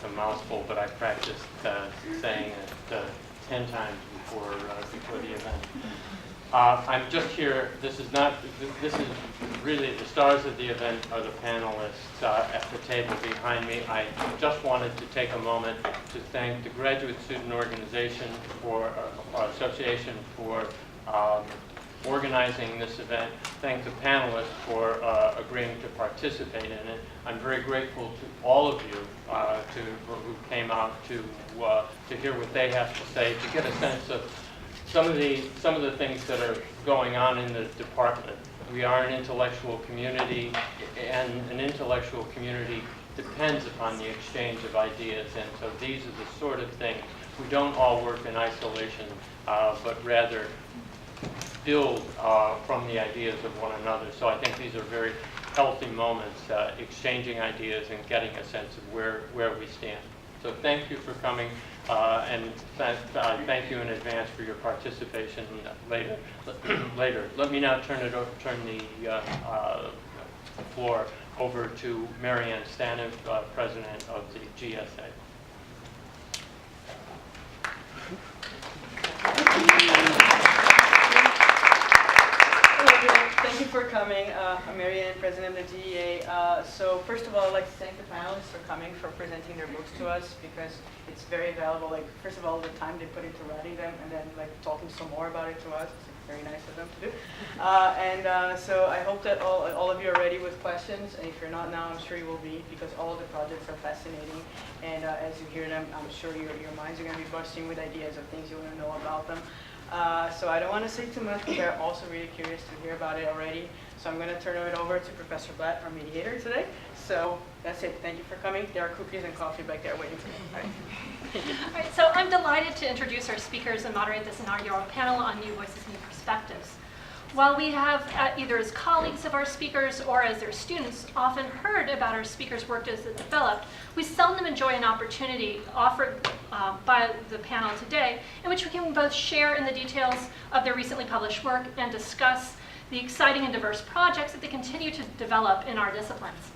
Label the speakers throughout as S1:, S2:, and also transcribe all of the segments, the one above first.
S1: a mouthful, but I practiced saying it 10 times before the event. I'm just here. This is really the stars of the event are the panelists at the table behind me. I just wanted to take a moment to thank the Graduate Student Organization for Association for organizing this event. Thank the panelists for agreeing to participate in it. I'm very grateful to all of you who came out to hear what they have to say, to get a sense of some of the things that are going on in the department. We are an intellectual community, and an intellectual community depends upon the exchange of ideas, and so these are the sort of things. We don't all work in isolation, but rather build from the ideas of one another. So I think these are very healthy moments, exchanging ideas and getting a sense of where we stand. So thank you for coming, and thank you in advance for your participation later. Let me now turn the floor over to Marianne Stanev, President of the GSA.
S2: Thank you for coming. I'm Marianne, President of the GEA. So first of all, I'd like to thank the panelists for coming, for presenting their books to us, because it's very valuable. Like, first of all, the time they put into writing them, and then like talking some more about it to us. It's very nice of them to do. So I hope that all of you are ready with questions, and if you're not now, I'm sure you will be, because all of the projects are fascinating. And as you hear them, I'm sure your minds are going to be bursting with ideas of things you want to know about them. So I don't want to say too much, because they're also really curious to hear about it already. So I'm going to turn it over to Professor Blatt, our mediator today. So that's it. Thank you for coming. There are cookies and coffee back there waiting for you. All right.
S3: All right, so I'm delighted to introduce our speakers and moderate this inaugural panel on New Voices, New Perspectives. While we have, either as colleagues of our speakers or as their students, often heard about our speakers' work as it developed, we seldom enjoy an opportunity offered by the panel today in which we can both share in the details of their recently published work and discuss the exciting and diverse projects that they continue to develop in our disciplines.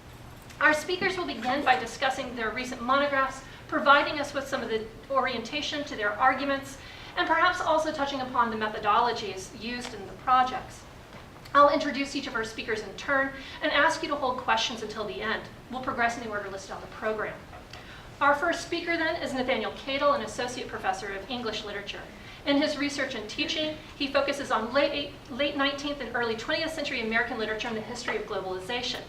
S3: Our speakers will begin by discussing their recent monographs, providing us with some of the orientation to their arguments, and perhaps also touching upon the methodologies used in the projects. I'll introduce each of our speakers in turn and ask you to hold questions until the end. We'll progress in the order listed on the program. Our first speaker then is Nathaniel Cadle, an associate professor of English literature. In his research and teaching, he focuses on late 19th and early 20th century American literature and the history of globalization.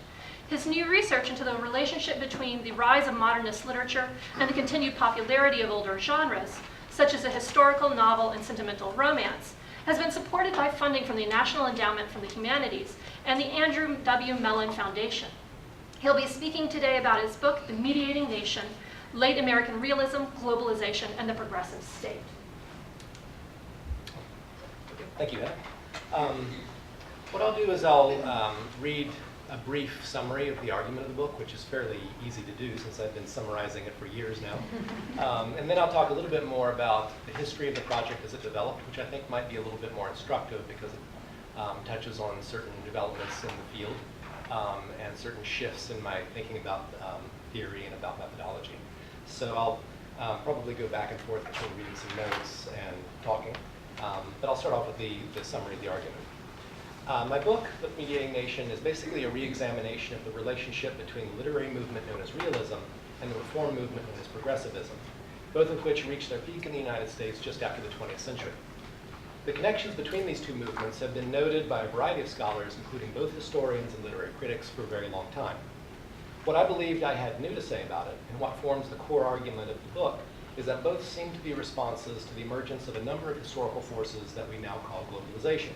S3: His new research into the relationship between the rise of modernist literature and the continued popularity of older genres, such as a historical novel and sentimental romance, has been supported by funding from the National Endowment for the Humanities and the Andrew W. Mellon Foundation. He'll be speaking today about his book, The Mediating Nation, Late American Realism, Globalization, and the Progressive State.
S4: Thank you, Heather. What I'll do is I'll read a brief summary of the argument of the book, which is fairly easy to do since I've been summarizing it for years now. And then I'll talk a little bit more about the history of the project as it developed, which I think might be a little bit more instructive because it touches on certain developments in the field and certain shifts in my thinking about theory and about methodology. So I'll probably go back and forth between reading some notes and talking, but I'll start off with the summary of the argument. My book, The Mediating Nation, is basically a re-examination of the relationship between the literary movement known as realism and the reform movement known as progressivism, both of which reached their peak in the United States just after the 20th century. The connections between these two movements have been noted by a variety of scholars, including both historians and literary critics, for a very long time. What I believed I had new to say about it, and what forms the core argument of the book, is that both seem to be responses to the emergence of a number of historical forces that we now call globalization.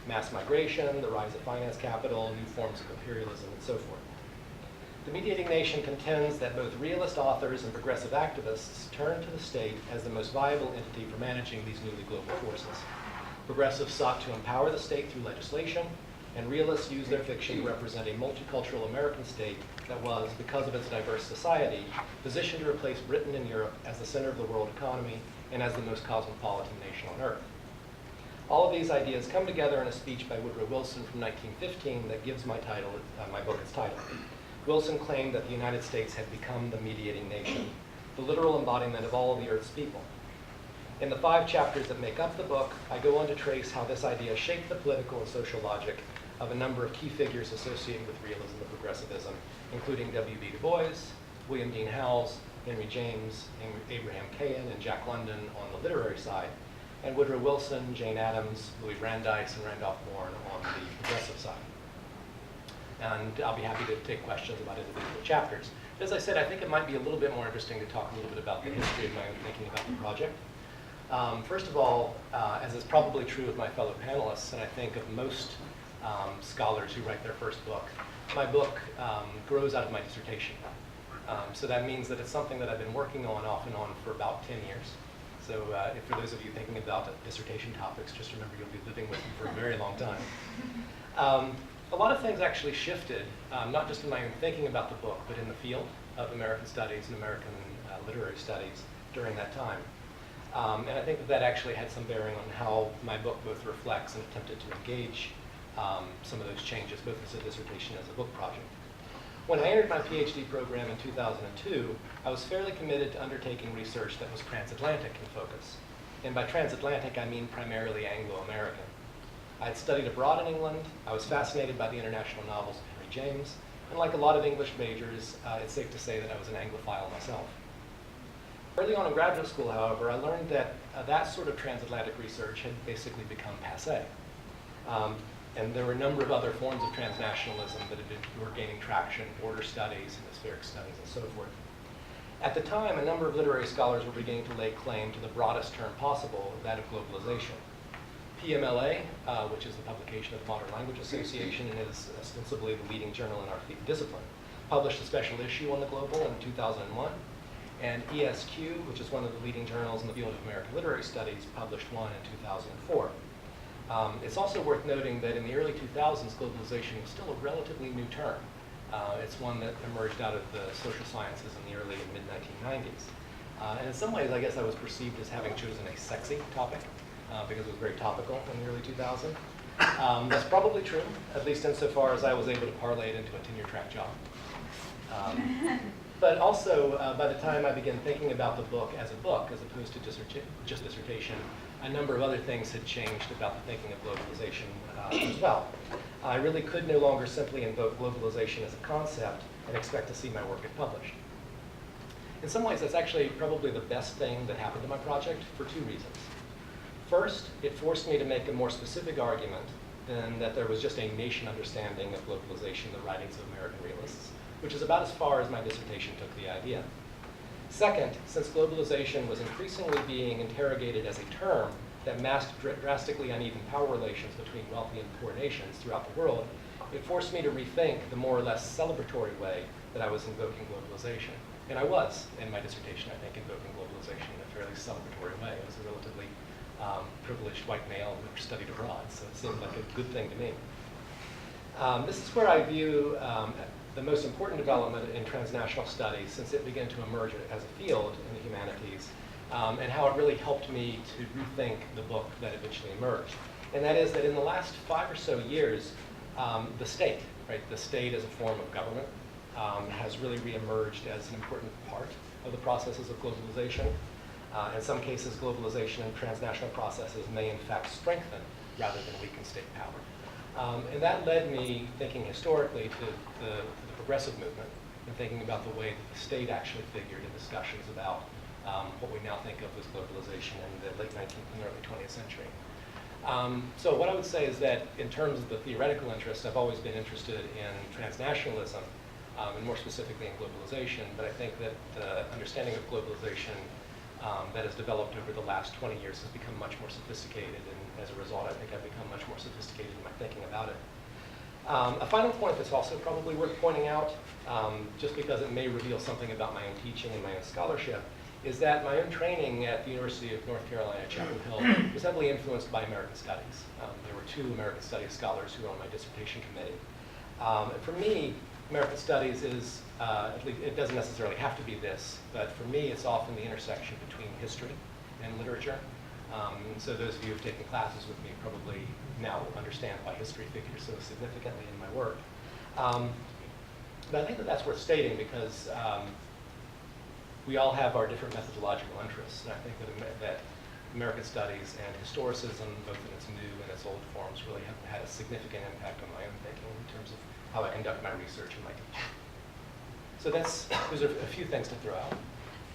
S4: Mass migration, the rise of finance capital, new forms of imperialism, and so forth. The Mediating Nation contends that both realist authors and progressive activists turn to the state as the most viable entity for managing these newly global forces. Progressives sought to empower the state through legislation, and realists used their fiction to represent a multicultural American state that was, because of its diverse society, positioned to replace Britain and Europe as the center of the world economy and as the most cosmopolitan nation on earth. All of these ideas come together in a speech by Woodrow Wilson from 1915 that gives my book its title. Wilson claimed that the United States had become the mediating nation, the literal embodiment of all of the Earth's people. In the 5 chapters that make up the book, I go on to trace how this idea shaped the political and social logic of a number of key figures associated with realism and progressivism, including W.B. Du Bois, William Dean Howells, Henry James, Abraham Cahan, and Jack London on the literary side, and Woodrow Wilson, Jane Addams, Louis Brandeis, and Randolph Bourne on the progressive side. And I'll be happy to take questions about individual chapters. As I said, I think it might be a little bit more interesting to talk a little bit about the history of my own thinking about the project. First of all, as is probably true of my fellow panelists, and I think of most scholars who write their first book, my book grows out of my dissertation. So that means that it's something that I've been working on off and on for about 10 years. So if for those of you thinking about dissertation topics, just remember you'll be living with them for a very long time. A lot of things actually shifted, not just in my own thinking about the book, but in the field of American studies and American literary studies during that time. And I think that that actually had some bearing on how my book both reflects and attempted to engage some of those changes, both as a dissertation and as a book project. When I entered my PhD program in 2002, I was fairly committed to undertaking research that was transatlantic in focus. And by transatlantic, I mean primarily Anglo-American. I had studied abroad in England. I was fascinated by the international novels of Henry James. And like a lot of English majors, it's safe to say that I was an Anglophile myself. Early on in graduate school, however, I learned that that sort of transatlantic research had basically become passé. And there were a number of other forms of transnationalism that were gaining traction, border studies, hemispheric studies, and so forth. At the time, a number of literary scholars were beginning to lay claim to the broadest term possible, that of globalization. PMLA, which is the publication of the Modern Language Association and is ostensibly the leading journal in our discipline, published a special issue on the global in 2001. And ESQ, which is one of the leading journals in the field of American literary studies, published one in 2004. It's also worth noting that in the early 2000s, globalization was still a relatively new term. It's one that emerged out of the social sciences in the early and mid-1990s. And in some ways, I guess I was perceived as having chosen a sexy topic because it was very topical in the early 2000s. That's probably true, at least insofar as I was able to parlay it into a tenure-track job. But also, by the time I began thinking about the book, as opposed to just dissertation, a number of other things had changed about the thinking of globalization as well. I really could no longer simply invoke globalization as a concept and expect to see my work get published. In some ways, that's actually probably the best thing that happened to my project for 2 reasons. First, it forced me to make a more specific argument than that there was just a nation understanding of globalization in the writings of American realists, which is about as far as my dissertation took the idea. Second, since globalization was increasingly being interrogated as a term that masked drastically uneven power relations between wealthy and poor nations throughout the world, it forced me to rethink the more or less celebratory way that I was invoking globalization. And I was, in my dissertation, I think, invoking globalization in a fairly celebratory way. I was a relatively privileged white male who studied abroad, so it seemed like a good thing to me. This is where I view the most important development in transnational studies since it began to emerge as a field in the humanities, and how it really helped me to rethink the book that eventually emerged. And that is that in the last 5 or so years, the state, right, the state as a form of government, has really reemerged as an important part of the processes of globalization. In some cases, globalization and transnational processes may in fact strengthen rather than weaken state power. And that led me thinking historically to the progressive movement and thinking about the way that the state actually figured in discussions about what we now think of as globalization in the late 19th and early 20th century. So what I would say is that in terms of the theoretical interest, I've always been interested in transnationalism, and more specifically in globalization, but I think that the understanding of globalization that has developed over the last 20 years has become much more sophisticated, and as a result, I think I've become much more sophisticated in my thinking about it. A final point that's also probably worth pointing out, just because it may reveal something about my own teaching and my own scholarship, is that my own training at the University of North Carolina at Chapel Hill was heavily influenced by American studies. There were 2 American studies scholars who were on my dissertation committee. And for me, American studies is, at least it doesn't necessarily have to be this, but for me it's often the intersection between history and literature. So those of you who have taken classes with me probably now understand why history figures so significantly in my work. But I think that that's worth stating because we all have our different methodological interests, and I think that American Studies and historicism, both in its new and its old forms, really have had a significant impact on my own thinking in terms of how I conduct my research and my teaching. So those are a few things to throw out.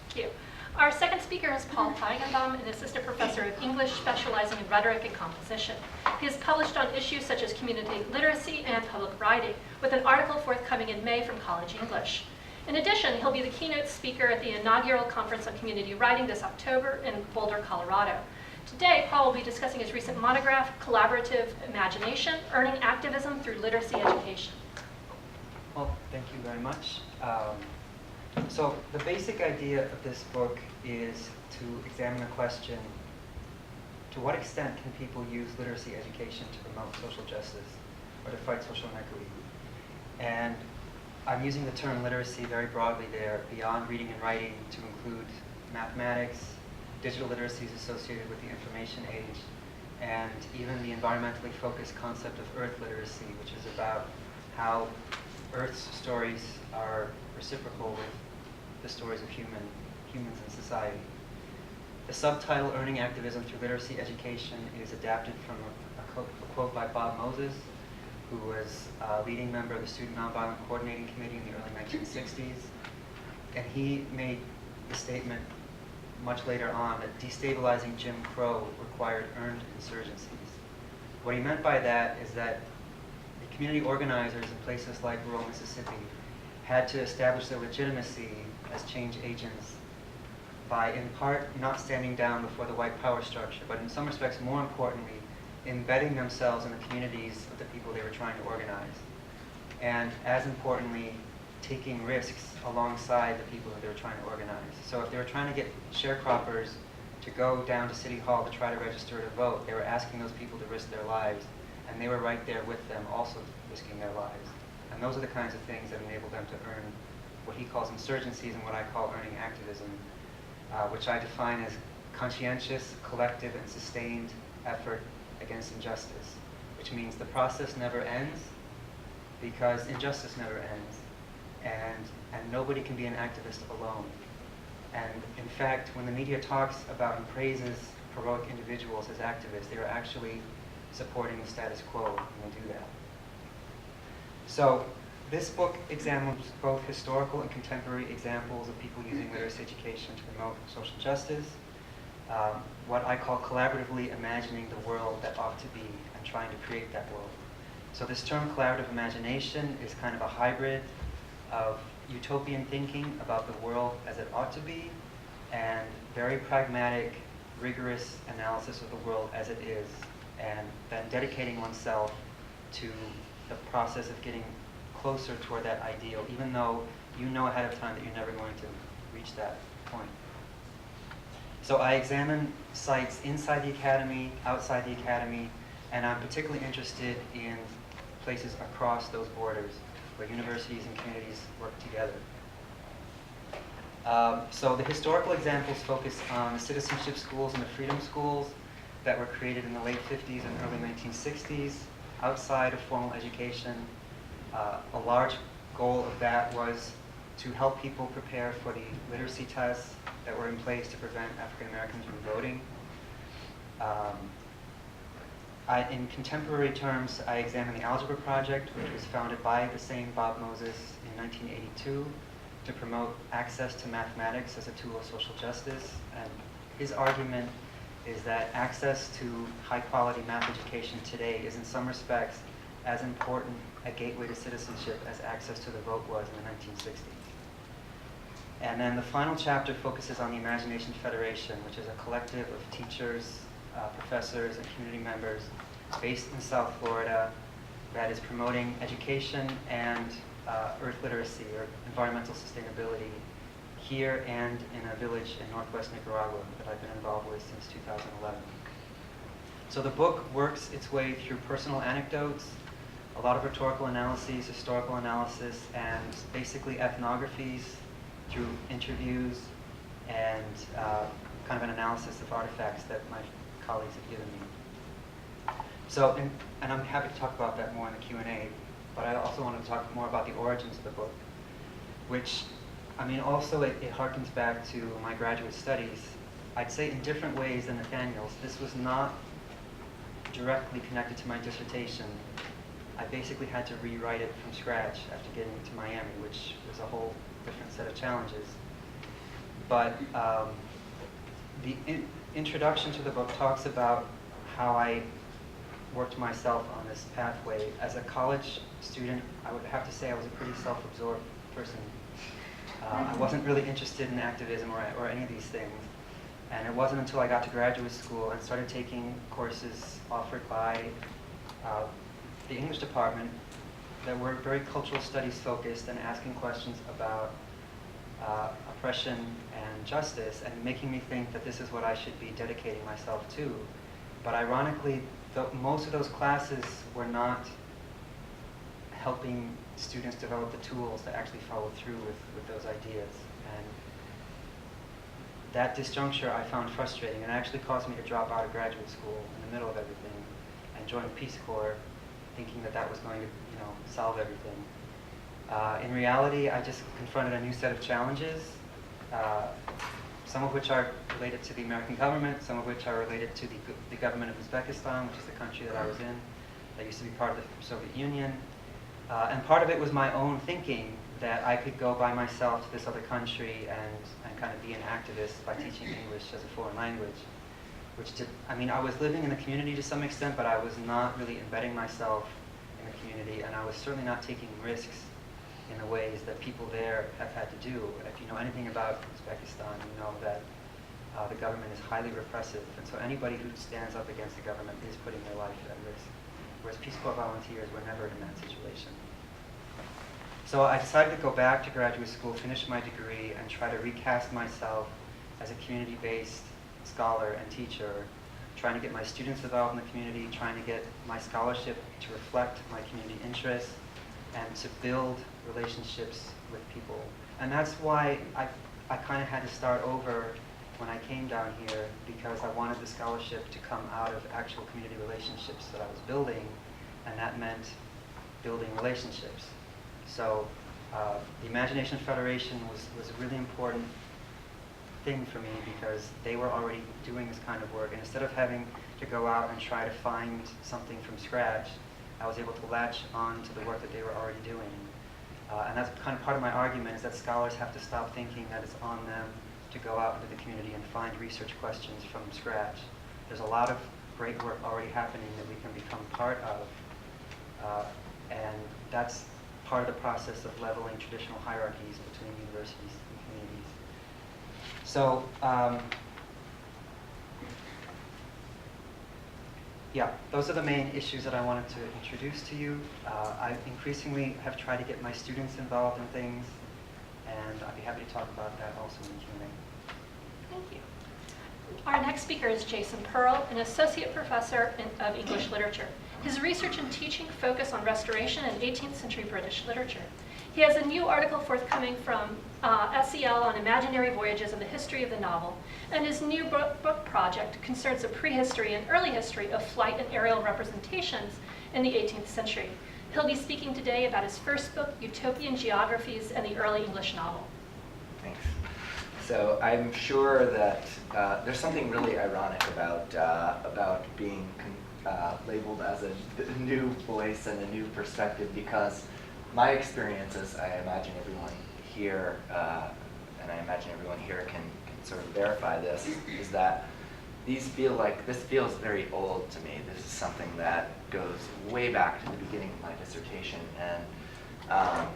S3: Thank you. Our second speaker is Paul Feigenbaum, an assistant professor of English specializing in rhetoric and composition. He has published on issues such as community literacy and public writing, with an article forthcoming in May from College English. In addition, he'll be the keynote speaker at the inaugural Conference on Community Writing this October in Boulder, Colorado. Today, Paul will be discussing his recent monograph, Collaborative Imagination, Earning Activism Through Literacy Education.
S5: Well, thank you very much. So the basic idea of this book is to examine the question, to what extent can people use literacy education to promote social justice or to fight social inequity? And I'm using the term literacy very broadly there, beyond reading and writing, to include mathematics, digital literacies associated with the information age, and even the environmentally focused concept of earth literacy, which is about how Earth's stories are reciprocal with the stories of humans in society. The subtitle, Earning Activism Through Literacy Education, is adapted from a quote by Bob Moses, who was a leading member of the Student Nonviolent Coordinating Committee in the early 1960s. And he made the statement much later on that destabilizing Jim Crow required earned insurgencies. What he meant by that is that the community organizers in places like rural Mississippi had to establish their legitimacy as change agents by, in part, not standing down before the white power structure, but in some respects, more importantly, embedding themselves in the communities of the people they were trying to organize. And as importantly, taking risks alongside the people that they were trying to organize. So if they were trying to get sharecroppers to go down to City Hall to try to register to vote, they were asking those people to risk their lives, and they were right there with them also risking their lives. And those are the kinds of things that enable them to earn what he calls insurgencies and what I call earning activism, which I define as conscientious, collective, and sustained effort against injustice, which means the process never ends because injustice never ends, and nobody can be an activist alone. And in fact, when the media talks about and praises heroic individuals as activists, they are actually supporting the status quo when they do that. So this book examines both historical and contemporary examples of people using literacy education to promote social justice, what I call collaboratively imagining the world that ought to be and trying to create that world. So this term collaborative imagination is kind of a hybrid of utopian thinking about the world as it ought to be and very pragmatic, rigorous analysis of the world as it is, and then dedicating oneself to the process of getting closer toward that ideal, even though you know ahead of time that you're never going to reach that point. So I examine sites inside the academy, outside the academy, and I'm particularly interested in places across those borders where universities and communities work together. So the historical examples focus on the citizenship schools and the freedom schools that were created in the late 50s and early 1960s outside of formal education. A large goal of that was to help people prepare for the literacy tests that were in place to prevent African Americans from voting. In contemporary terms, I examined the Algebra Project, which was founded by the same Bob Moses in 1982 to promote access to mathematics as a tool of social justice. And his argument is that access to high-quality math education today is in some respects as important a gateway to citizenship as access to the vote was in the 1960s. And then the final chapter focuses on the Imagination Federation, which is a collective of teachers, professors, and community members based in South Florida that is promoting education and earth literacy or environmental sustainability here and in a village in northwest Nicaragua that I've been involved with since 2011. So the book works its way through personal anecdotes, a lot of rhetorical analyses, historical analysis, and basically ethnographies through interviews and kind of an analysis of artifacts that my colleagues have given me. So, and I'm happy to talk about that more in the Q&A, but I also want to talk more about the origins of the book, which I mean, also it harkens back to my graduate studies. I'd say in different ways than Nathaniel's. This was not directly connected to my dissertation. I basically had to rewrite it from scratch after getting to Miami, which was a whole different set of challenges. But the introduction to the book talks about how I worked myself on this pathway. As a college student, I would have to say I was a pretty self-absorbed person. I wasn't really interested in activism or any of these things. And it wasn't until I got to graduate school and started taking courses offered by the English department that were very cultural studies focused and asking questions about oppression and justice and making me think that this is what I should be dedicating myself to. But ironically, most of those classes were not helping students develop the tools to actually follow through with those ideas. And that disjuncture I found frustrating, and it actually caused me to drop out of graduate school in the middle of everything and join the Peace Corps, thinking that that was going to, solve everything. In reality, I just confronted a new set of challenges, some of which are related to the American government, some of which are related to the government of Uzbekistan, which is the country that I was in, that used to be part of the Soviet Union. And part of it was my own thinking that I could go by myself to this other country and kind of be an activist by teaching English as a foreign language. I was living in the community to some extent, but I was not really embedding myself in the community, and I was certainly not taking risks in the ways that people there have had to do. If you know anything about Uzbekistan, you know that the government is highly repressive, and so anybody who stands up against the government is putting their life at risk. Whereas Peace Corps volunteers were never in that situation. So I decided to go back to graduate school, finish my degree, and try to recast myself as a community-based scholar and teacher, trying to get my students involved in the community, trying to get my scholarship to reflect my community interests, and to build relationships with people. And that's why I kind of had to start over when I came down here, because I wanted the scholarship to come out of actual community relationships that I was building, and that meant building relationships. So the Imagination Federation was a really important thing for me because they were already doing this kind of work, and instead of having to go out and try to find something from scratch, I was able to latch on to the work that they were already doing. And that's kind of part of my argument, is that scholars have to stop thinking that it's on them to go out into the community and find research questions from scratch. There's a lot of great work already happening that we can become part of, and that's part of the process of leveling traditional hierarchies between universities and communities. So, yeah, those are the main issues that I wanted to introduce to you. I increasingly have tried to get my students involved in things, and I'd be happy to talk about that also in the Q&A.
S3: Thank you. Our next speaker is Jason Pearl, an associate professor of English literature. His research and teaching focus on restoration and 18th century British literature. He has a new article forthcoming from SEL on imaginary voyages and the history of the novel, and his new book project concerns a prehistory and early history of flight and aerial representations in the 18th century. He'll be speaking today about his first book, Utopian Geographies and the Early English Novel.
S6: Thanks. So I'm sure that there's something really ironic about being labeled as a new voice and a new perspective, because my experiences, I imagine everyone here, can sort of verify this, is that this feels very old to me. This is something that goes way back to the beginning of my dissertation and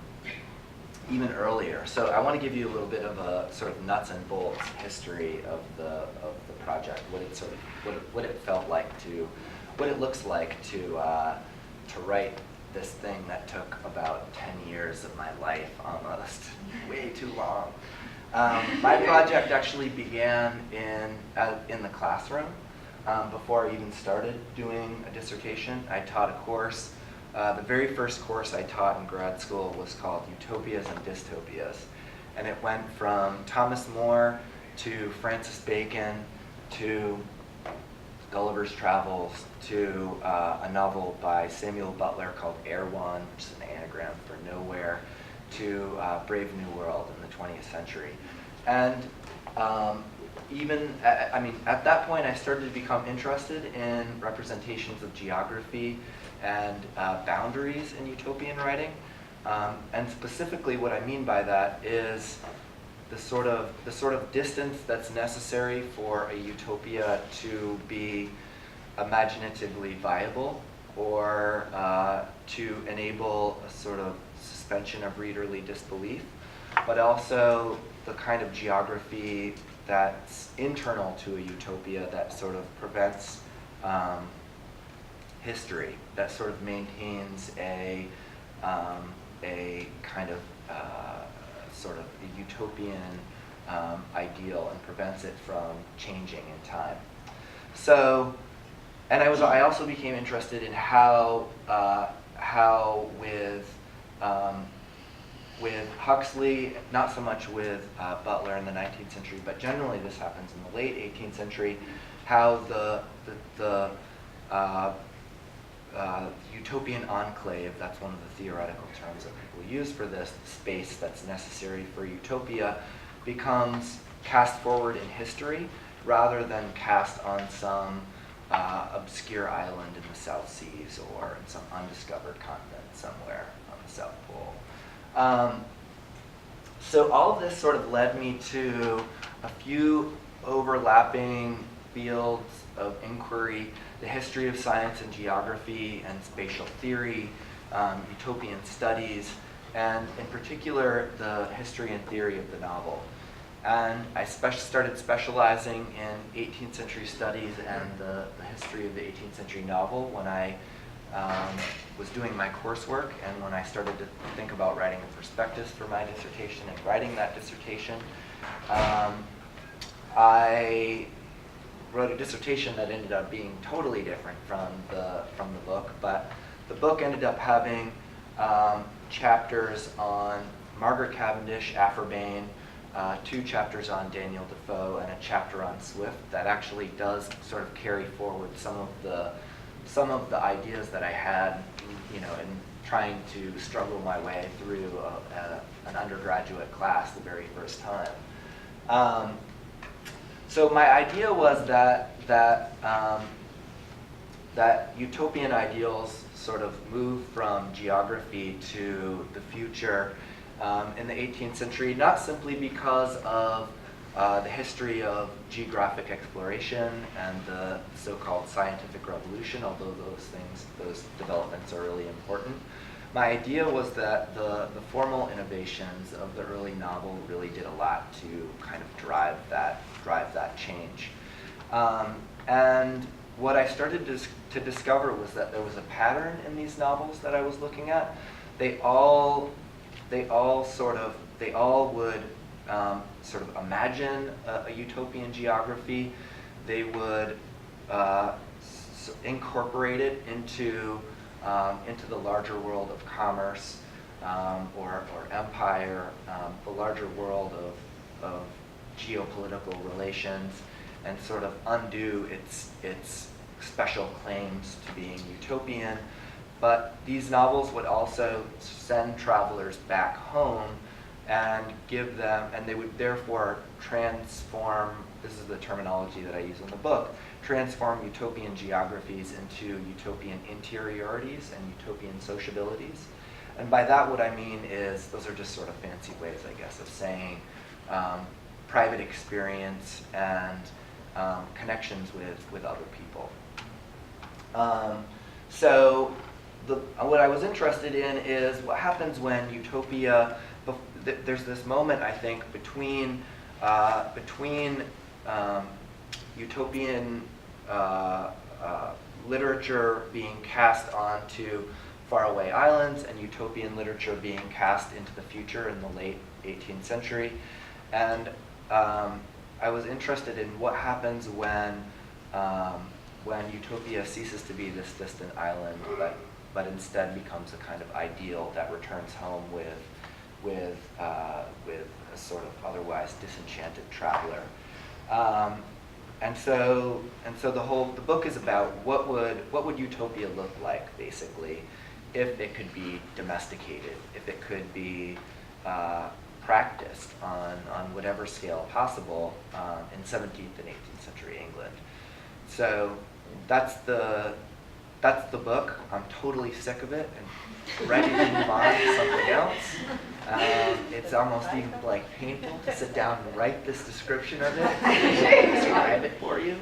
S6: even earlier. So I want to give you a little bit of a sort of nuts and bolts history of the project, what it felt like to, what it looks like to write this thing that took about 10 years of my life, almost, way too long. My project actually began in the classroom before I even started doing a dissertation. I taught a course. The very first course I taught in grad school was called Utopias and Dystopias. And it went from Thomas More to Francis Bacon to Gulliver's Travels to a novel by Samuel Butler called Erewhon, which is an anagram for nowhere, to Brave New World in the 20th century. And at that point, I started to become interested in representations of geography and boundaries in utopian writing. And specifically, what I mean by that is the sort of distance that's necessary for a utopia to be imaginatively viable, or to enable a sort of suspension of readerly disbelief, but also the kind of geography that's internal to a utopia that sort of prevents history, that sort of maintains a kind of sort of a utopian ideal and prevents it from changing in time. So, and I also became interested in how with Huxley, not so much with Butler in the 19th century, but generally this happens in the late 18th century, how the utopian enclave, that's one of the theoretical terms that people use for this, the space that's necessary for utopia, becomes cast forward in history rather than cast on some obscure island in the South Seas or in some undiscovered continent somewhere on the South Pole. So all of this sort of led me to a few overlapping fields of inquiry: the history of science and geography and spatial theory, utopian studies, and in particular the history and theory of the novel. And I started specializing in 18th century studies and the history of the 18th century novel when I was doing my coursework, and when I started to think about writing a prospectus for my dissertation and writing that dissertation, I wrote a dissertation that ended up being totally different from the book, but the book ended up having chapters on Margaret Cavendish, Afferbain, 2 chapters on Daniel Defoe, and a chapter on Swift that actually does sort of carry forward some of the ideas that I had, in trying to struggle my way through an undergraduate class the very first time. So my idea was that utopian ideals sort of move from geography to the future in the 18th century, not simply because of the history of geographic exploration and the so-called scientific revolution, although those developments are really important. My idea was that the formal innovations of the early novel really did a lot to kind of drive that change. And what I started to discover was that there was a pattern in these novels that I was looking at. They all would sort of imagine a utopian geography. They would incorporate it into the larger world of commerce or empire, the larger world of geopolitical relations, and sort of undo its special claims to being utopian. But these novels would also send travelers back home and give them, and they would therefore transform, this is the terminology that I use in the book, transform utopian geographies into utopian interiorities and utopian sociabilities. And by that what I mean is, those are just sort of fancy ways, I guess, of saying private experience and connections with other people. So what I was interested in is what happens when utopia, there's this moment, I think, between utopian literature being cast onto faraway islands and utopian literature being cast into the future in the late 18th century. And I was interested in what happens when utopia ceases to be this distant island, but instead becomes a kind of ideal that returns home with a sort of otherwise disenchanted traveler. And so the book is about what would utopia look like, basically, if it could be domesticated, if it could be practiced on whatever scale possible in 17th and 18th century England. So that's the book. I'm totally sick of it and ready to move on to something else. It's almost even like painful to sit down and write this description of it and describe it for you.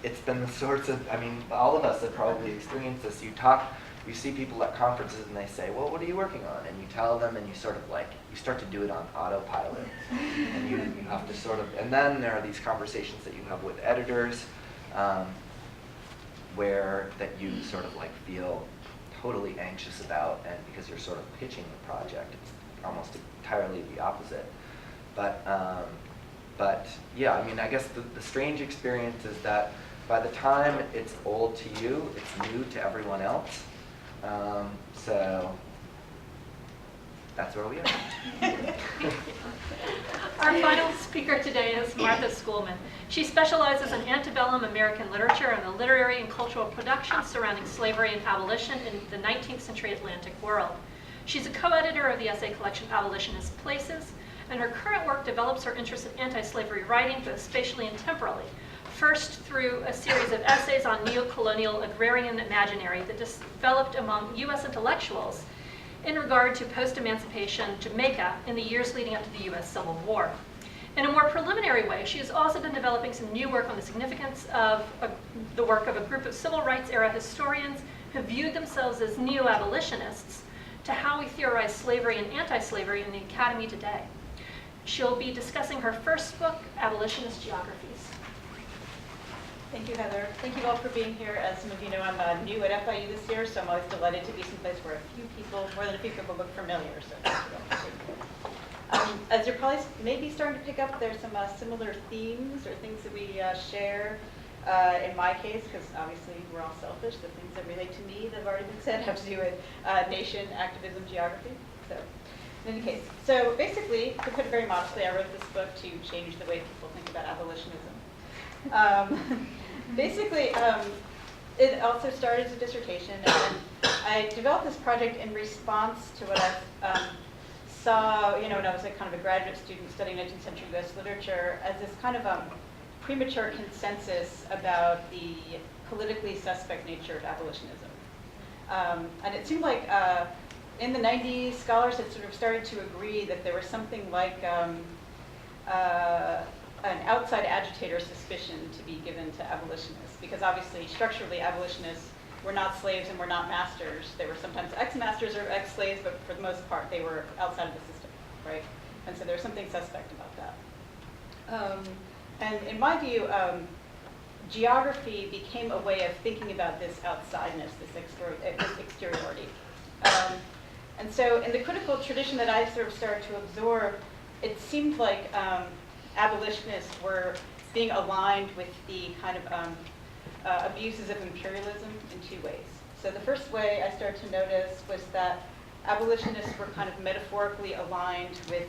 S6: It's been the sorts of, I mean, all of us have probably experienced this. You see people at conferences and they say, well, what are you working on? And you tell them and you sort of like, you start to do it on autopilot. And you have to sort of, and then there are these conversations that you have with editors where that you sort of like feel totally anxious about, and because you're sort of pitching the project, it's almost entirely the opposite. But yeah, I mean, I guess the strange experience is that by the time it's old to you, it's new to everyone else. So that's where we are.
S3: Our final speaker today is Martha Schoolman. She specializes in antebellum American literature and the literary and cultural productions surrounding slavery and abolition in the 19th century Atlantic world. She's a co-editor of the essay collection Abolitionist Places, and her current work develops her interest in anti-slavery writing, both spatially and temporally. First through a series of essays on neo-colonial agrarian imaginary that developed among U.S. intellectuals in regard to post-emancipation Jamaica in the years leading up to the U.S. Civil War. In a more preliminary way, she has also been developing some new work on the significance of the work of a group of civil rights era historians who viewed themselves as neo-abolitionists to how we theorize slavery and anti-slavery in the academy today. She'll be discussing her first book, Abolitionist Geographies.
S2: Thank you, Heather. Thank you all for being here. As some of you know, I'm new at FIU this year, so I'm always delighted to be someplace where more than a few people look familiar. So thank you all. As you're probably maybe starting to pick up, there's some similar themes or things that we share. In my case, because obviously we're all selfish, the things that relate to me that have already been said have to do with nation, activism, geography. So in any case, so basically, to put it very modestly, I wrote this book to change the way people think about abolitionism. Basically, it also started as a dissertation, and I developed this project in response to what I saw, when I was kind of a graduate student studying 19th century U.S. literature, as this kind of premature consensus about the politically suspect nature of abolitionism. And it seemed like in the 90s, scholars had sort of started to agree that there was something like an outside agitator suspicion to be given to abolitionists, because obviously structurally abolitionists were not slaves and were not masters. They were sometimes ex-masters or ex-slaves, but for the most part they were outside of the system, right? And so there's something suspect about that. And in my view, geography became a way of thinking about this outsideness, this exteriority. And so in the critical tradition that I sort of started to absorb, it seemed like abolitionists were being aligned with the kind of abuses of imperialism in two ways. So the first way I started to notice was that abolitionists were kind of metaphorically aligned with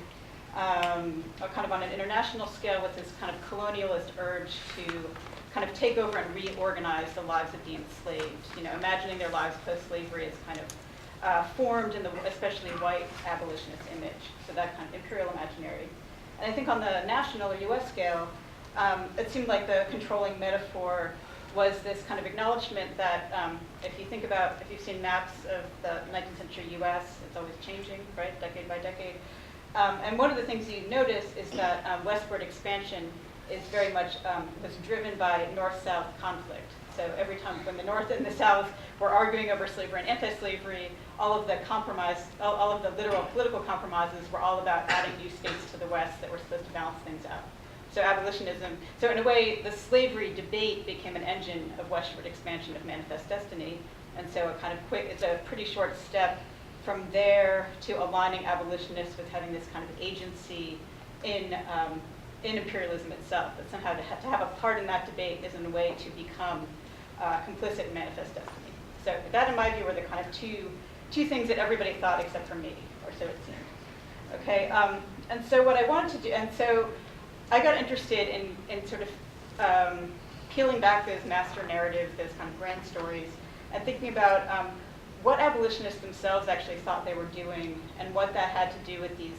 S2: kind of on an international scale with this kind of colonialist urge to kind of take over and reorganize the lives of the enslaved, imagining their lives post-slavery as kind of formed in the especially white abolitionist image, so that kind of imperial imaginary. And I think on the national or US scale, it seemed like the controlling metaphor was this kind of acknowledgement that if you've seen maps of the 19th century US, it's always changing, right, decade by decade. And one of the things you notice is that westward expansion is very much was driven by north-south conflict. So every time when the North and the South were arguing over slavery and anti-slavery, all of the literal political compromises were all about adding new states to the West that were supposed to balance things out. So abolitionism, so in a way, the slavery debate became an engine of westward expansion of manifest destiny. And so it's a pretty short step from there to aligning abolitionists with having this kind of agency in imperialism itself. That somehow to have a part in that debate is in a way to become complicit in manifest destiny. So that, in my view, were the kind of two things that everybody thought except for me, or so it seemed. Okay, and so what I wanted to do, and so I got interested in sort of peeling back those master narratives, those kind of grand stories, and thinking about what abolitionists themselves actually thought they were doing and what that had to do with these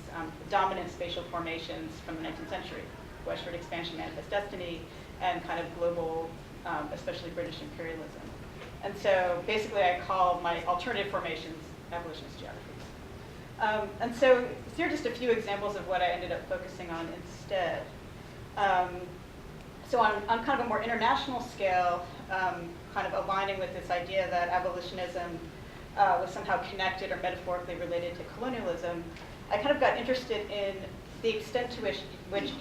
S2: dominant spatial formations from the 19th century, westward expansion, manifest destiny, and kind of global, especially British imperialism. And so basically I call my alternative formations abolitionist geographies. And so here are just a few examples of what I ended up focusing on instead. So on kind of a more international scale, kind of aligning with this idea that abolitionism was somehow connected or metaphorically related to colonialism, I kind of got interested in the extent to which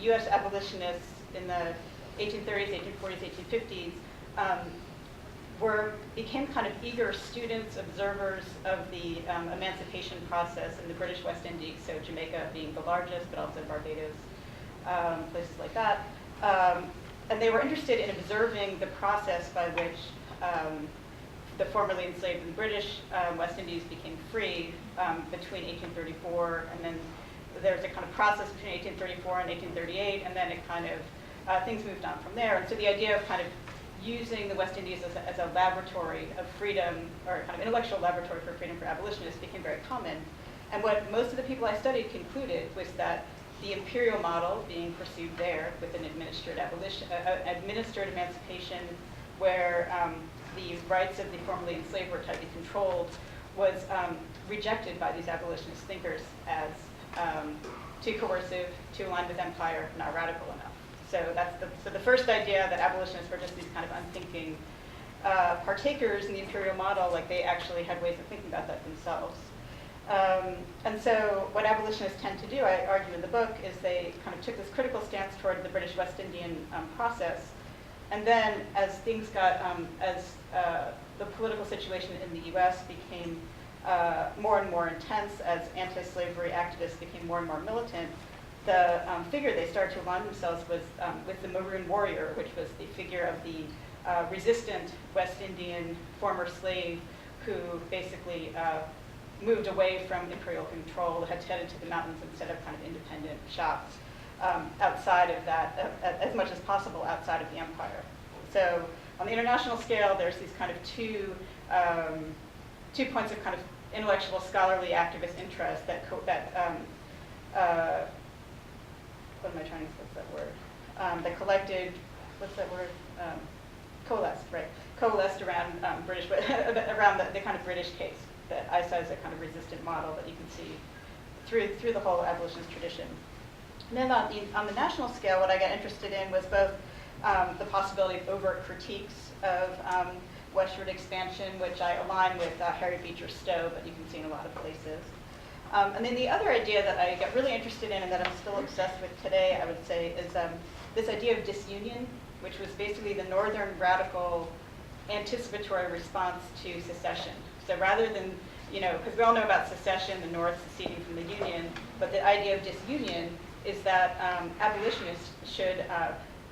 S2: US abolitionists in the 1830s, 1840s, 1850s became kind of eager students, observers of the emancipation process in the British West Indies, so Jamaica being the largest, but also Barbados, places like that. And they were interested in observing the process by which the formerly enslaved in the British West Indies became free between 1834, and then there was a kind of process between 1834 and 1838, and then it kind of, things moved on from there. And so the idea of kind of using the West Indies as a laboratory of freedom, or kind of intellectual laboratory for freedom for abolitionists became very common. And what most of the people I studied concluded was that the imperial model being pursued there with an administered emancipation where the rights of the formerly enslaved were tightly controlled was rejected by these abolitionist thinkers as too coercive, too aligned with empire, not radical enough. So that's the first idea, that abolitionists were just these kind of unthinking partakers in the imperial model, like they actually had ways of thinking about that themselves. And so what abolitionists tend to do, I argue in the book, is they kind of took this critical stance toward the British West Indian process. And then as things got, the political situation in the US became more and more intense, as anti-slavery activists became more and more militant, the figure they started to align themselves with the Maroon Warrior, which was the figure of the resistant West Indian former slave who basically moved away from imperial control, had to head into the mountains and set up kind of independent shops outside of that, as much as possible outside of the empire. So on the international scale, there's these kind of two points of kind of intellectual, scholarly, activist interest what am I trying to, what's that word? That collected, what's that word? Coalesced, right? Coalesced around around the kind of British case that I saw as a kind of resistant model that you can see through the whole abolitionist tradition. And then on the national scale, what I got interested in was both the possibility of overt critiques of westward expansion, which I align with Harry Beecher Stowe, but you can see in a lot of places. And then the other idea that I got really interested in and that I'm still obsessed with today, I would say, is this idea of disunion, which was basically the northern radical anticipatory response to secession. So rather than, because we all know about secession, the North seceding from the Union, but the idea of disunion is that abolitionists should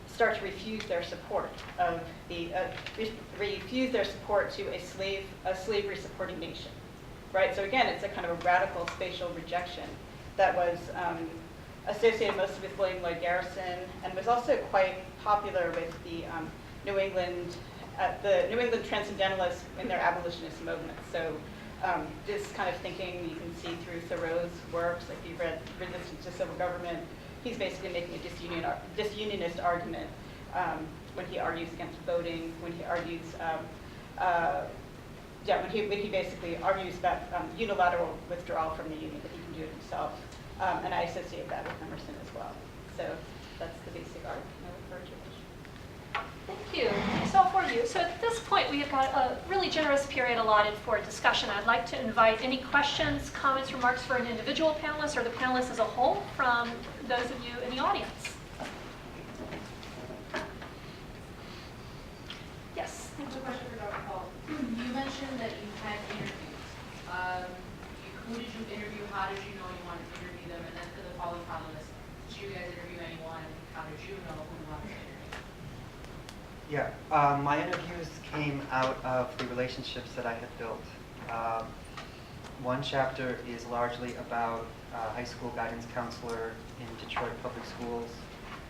S2: start to refuse their support of refuse their support to a slavery supporting nation. Right, so again, it's a kind of a radical spatial rejection that was associated mostly with William Lloyd Garrison, and was also quite popular with the New England transcendentalists in their abolitionist movement. So this kind of thinking you can see through Thoreau's works, like if you've read Resistance to Civil Government, he's basically making a disunionist argument when he argues against voting, when he argues when he basically argues about unilateral withdrawal from the Union, that he can do it himself. And I associate that with Emerson as well. So that's the basic argument I would refer to.
S3: Thank you. Thanks all for you. So at this point, we have got a really generous period allotted for discussion. I'd like to invite any questions, comments, remarks for an individual panelist or the panelists as a whole from those of you in the audience. Yes.
S7: I have a question for Dr. Paul. You mentioned that you had interviews. Who did you interview? How did you know you wanted to interview them? And then for the following panelists, did you guys interview anyone? How did you know who you wanted to interview?
S5: Yeah, my interviews came out of the relationships that I had built. One chapter is largely about a high school guidance counselor in Detroit Public Schools,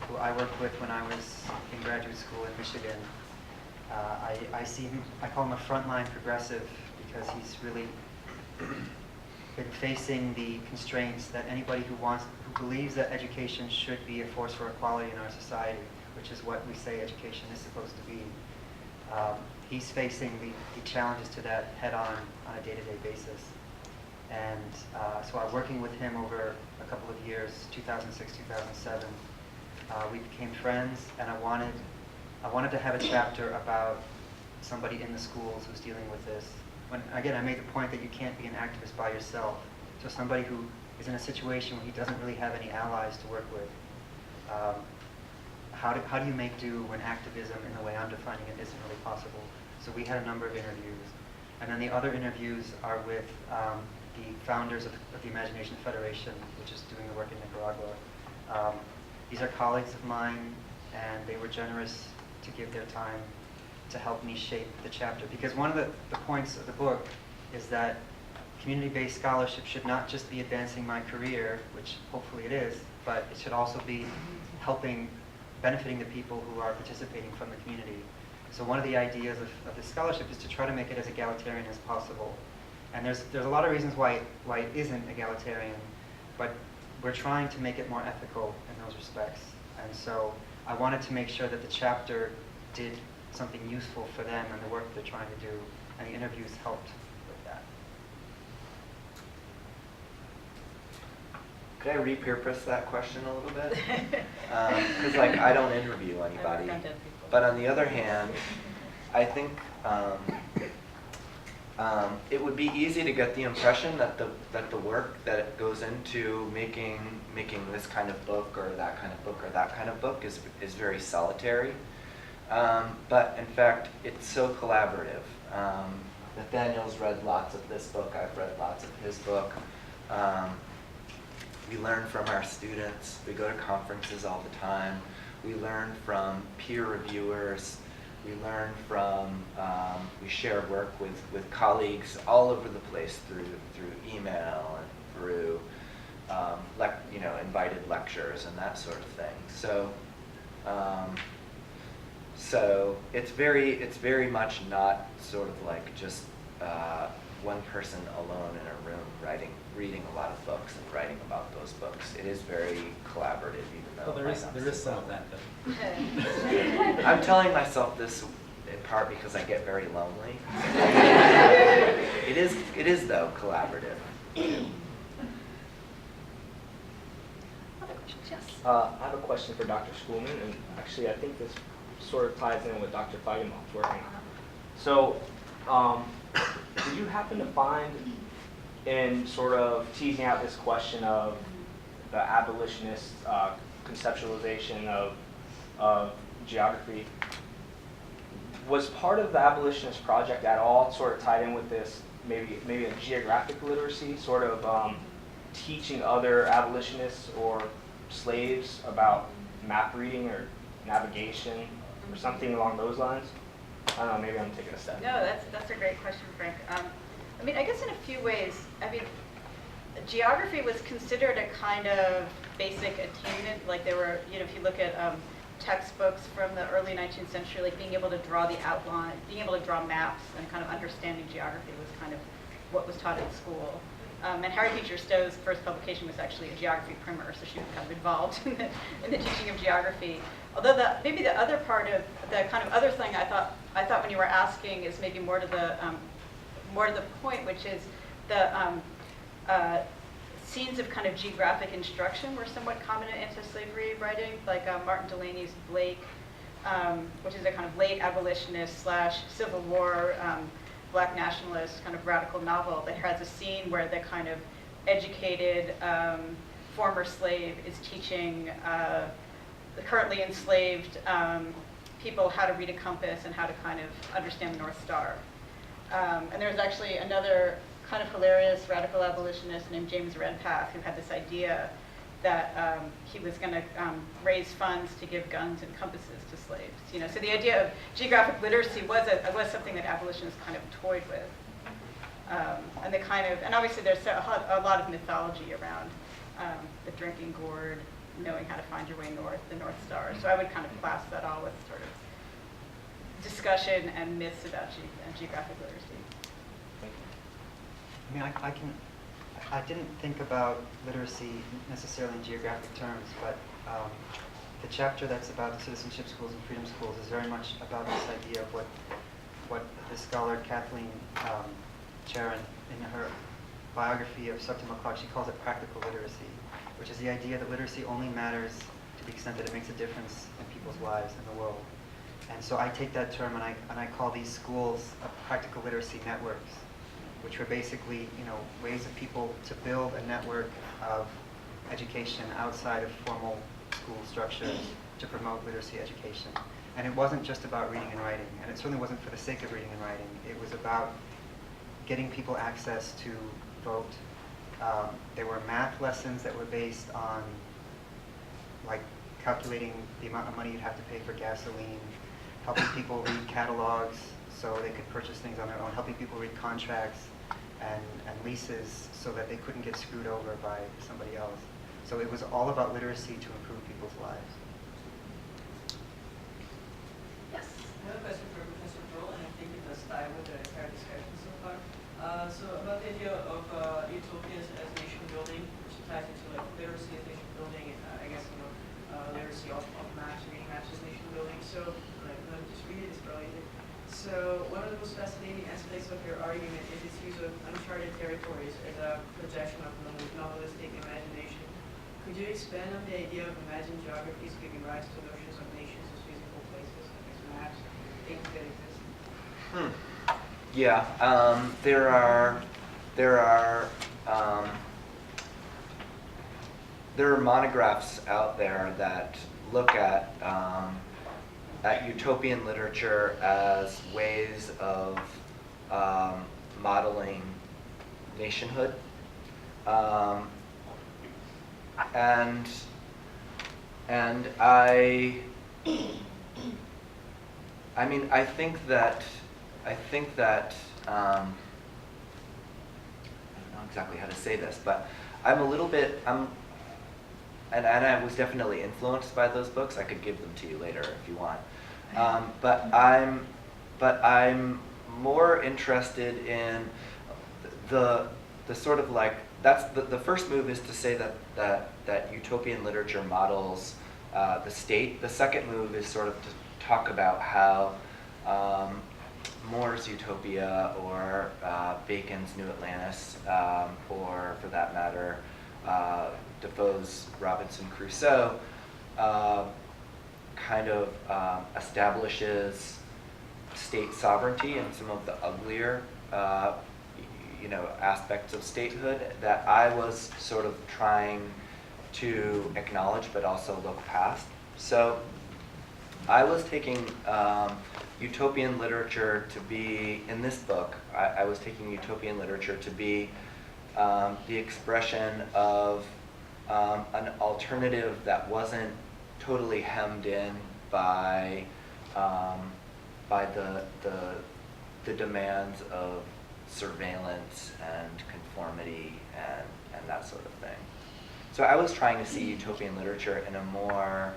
S5: who I worked with when I was in graduate school in Michigan. I call him a frontline progressive because he's really been facing the constraints that anybody who believes that education should be a force for equality in our society, which is what we say education is supposed to be. He's facing the challenges to that head-on on a day-to-day basis. And so I'm working with him over a couple of years, 2006, 2007. We became friends, and I wanted to have a chapter about somebody in the schools who's dealing with this. Again, I made the point that you can't be an activist by yourself. So somebody who is in a situation where he doesn't really have any allies to work with. How do you make do when activism, in the way I'm defining it, isn't really possible? So we had a number of interviews. And then the other interviews are with the founders of the Imagination Federation, which is doing the work in Nicaragua. These are colleagues of mine, and they were generous to give their time to help me shape the chapter. Because one of the points of the book is that community-based scholarship should not just be advancing my career, which hopefully it is, but it should also be benefiting the people who are participating from the community. So one of the ideas of this scholarship is to try to make it as egalitarian as possible. And there's a lot of reasons why it isn't egalitarian, but we're trying to make it more ethical in those respects. And so I wanted to make sure that the chapter did something useful for them and the work they're trying to do, and the interviews helped with that.
S6: Could I repurpose that question a little bit? Because I don't interview anybody. But on the other hand, I think it would be easy to get the impression that the work that goes into making this kind of book or that kind of book or that kind of book is very solitary. But in fact, it's so collaborative. Nathaniel's read lots of this book. I've read lots of his book. We learn from our students. We go to conferences all the time. We learn from peer reviewers. We learn from, we share work with colleagues all over the place through email and through invited lectures and that sort of thing. So it's very much not sort of like just one person alone in a room reading a lot of books and writing about those books. It is very collaborative, even though
S4: Well, there is some of that, though.
S6: I'm telling myself this in part because I get very lonely. It is though collaborative.
S3: Other questions? Yes.
S8: I have a question for Dr. Schoolman, and actually I think this sort of ties in with Dr. Feigenbaum's working on. So, did you happen to find in sort of teasing out this question of the abolitionist conceptualization of geography, was part of the abolitionist project at all sort of tied in with this, maybe a geographic literacy, sort of teaching other abolitionists or slaves about map reading or navigation or something along those lines? I don't know, maybe I'm taking a step.
S2: No, that's a great question, Frank. I mean, I guess in a few ways, I mean, geography was considered a kind of basic attainment. Like there were, if you look at textbooks from the early 19th century, like being able to draw the outline, being able to draw maps and kind of understanding geography was kind of what was taught in school. And Harriet Beecher Stowe's first publication was actually a geography primer, so she was kind of involved in the teaching of geography. Although maybe the other part of the kind of other thing I thought when you were asking is maybe more to the point, which is the scenes of kind of geographic instruction were somewhat common in anti-slavery writing, like Martin Delaney's Blake, which is a kind of late abolitionist / Civil War Black nationalist kind of radical novel that has a scene where the kind of educated former slave is teaching the currently enslaved people how to read a compass and how to kind of understand the North Star. And there was actually another kind of hilarious radical abolitionist named James Redpath who had this idea that he was going to raise funds to give guns and compasses to slaves. So the idea of geographic literacy was something that abolitionists kind of toyed with, and obviously there's a lot of mythology around the drinking gourd, knowing how to find your way north, the North Star. So I would kind of class that all with sort of discussion and myths about geographic literacy.
S8: Thank you.
S5: I mean, I didn't think about literacy necessarily in geographic terms, but the chapter that's about the citizenship schools and freedom schools is very much about this idea of what the scholar Kathleen Charon, in her biography of Sutton McCloud, she calls it practical literacy, which is the idea that literacy only matters to the extent that it makes a difference in people's lives in the world. And so I take that term and I call these schools practical literacy networks, which were basically, ways of people to build a network of education outside of formal school structures to promote literacy education. And it wasn't just about reading and writing, and it certainly wasn't for the sake of reading and writing. It was about getting people access to vote. There were math lessons that were based on like calculating the amount of money you'd have to pay for gasoline, helping people read catalogs so they could purchase things on their own, helping people read contracts and leases so that they couldn't get screwed over by somebody else. So it was all about literacy to improve people's lives.
S3: Yes.
S2: I have a question for Professor Pearl, and I think it does tie with the entire discussion so far. So about the idea of utopias as nation building, which ties into like literacy as nation building, and I guess literacy of maps, reading maps as nation building. So like let me just read it, it's probably easier. So one of the most fascinating aspects of your argument is its use of uncharted territories as a projection of novelistic imagination. Could you expand on the idea of imagined geographies giving rise to notions of nations as physical places, as maps, things that exist?
S6: Yeah, there are monographs out there that look at utopian literature as ways of modeling nationhood. And I think that I don't know exactly how to say this, but and I was definitely influenced by those books. I could give them to you later if you want. But I'm more interested in the sort of like, that's the first move is to say that utopian literature models the state. The second move is sort of to talk about how Moore's Utopia or Bacon's New Atlantis, or for that matter, Defoe's Robinson Crusoe, kind of establishes state sovereignty and some of the uglier aspects of statehood that I was sort of trying to acknowledge but also look past. So I was taking utopian literature to be, in this book, I was taking utopian literature to be the expression of an alternative that wasn't totally hemmed in by the demands of surveillance and conformity and that sort of thing. So I was trying to see utopian literature in a more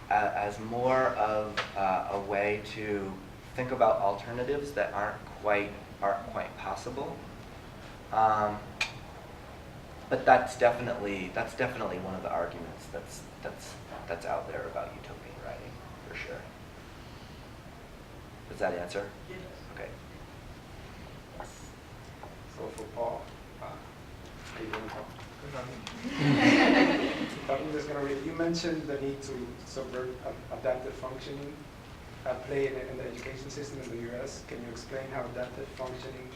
S6: as more of a way to think about alternatives that aren't quite possible. But that's definitely one of the arguments that's out there about utopian writing, for sure. Does that answer?
S2: Yes.
S6: Okay.
S9: So for Paul, how you doing, Paul? I'm just going to read. You mentioned the need to subvert adaptive functioning at play in the education system in the U.S. Can you explain how adaptive functioning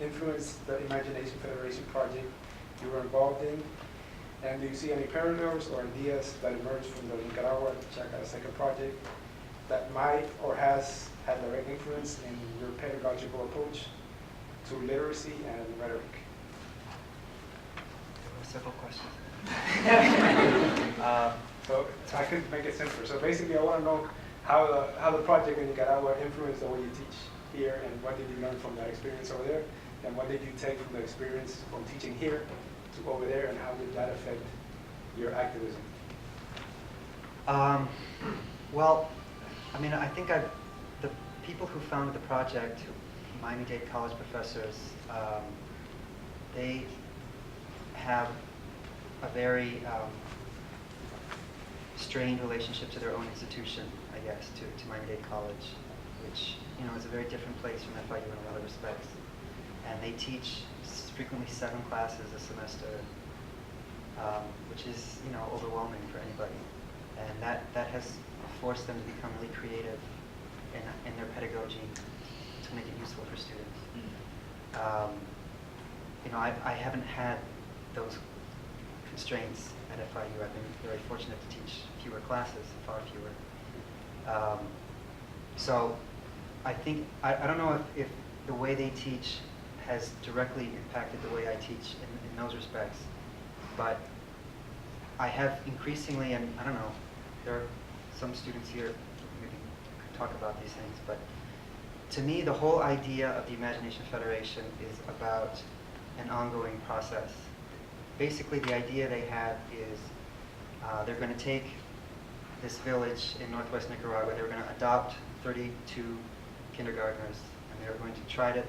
S9: influenced the Imagination Federation project you were involved in? And do you see any parallels or ideas that emerged from the Nicaragua Chaca Seca project that might or has had direct influence in your pedagogical approach to literacy and rhetoric?
S5: There were several questions.
S9: So I could make it simpler. So basically, I want to know how the project in Nicaragua influenced the way you teach here, and what did you learn from that experience over there, and what did you take from the experience from teaching here to over there, and how did that affect your activism?
S5: Well, I mean, I think the people who founded the project, Miami-Dade College professors, they have a very strained relationship to their own institution, I guess, to Miami-Dade College, which is a very different place from FIU in a lot of respects. And they teach frequently 7 classes a semester, which is overwhelming for anybody. And that has forced them to become really creative in their pedagogy to make it useful for students. I haven't had those constraints at FIU. I've been very fortunate to teach fewer classes, far fewer. So I think, I don't know if the way they teach has directly impacted the way I teach in those respects, but I have increasingly, and I don't know, there are some students here who maybe could talk about these things, but to me the whole idea of the Imagination Federation is about an ongoing process. Basically the idea they have is they're going to take this village in northwest Nicaragua, they're going to adopt 32 kindergartners, and they're going to try to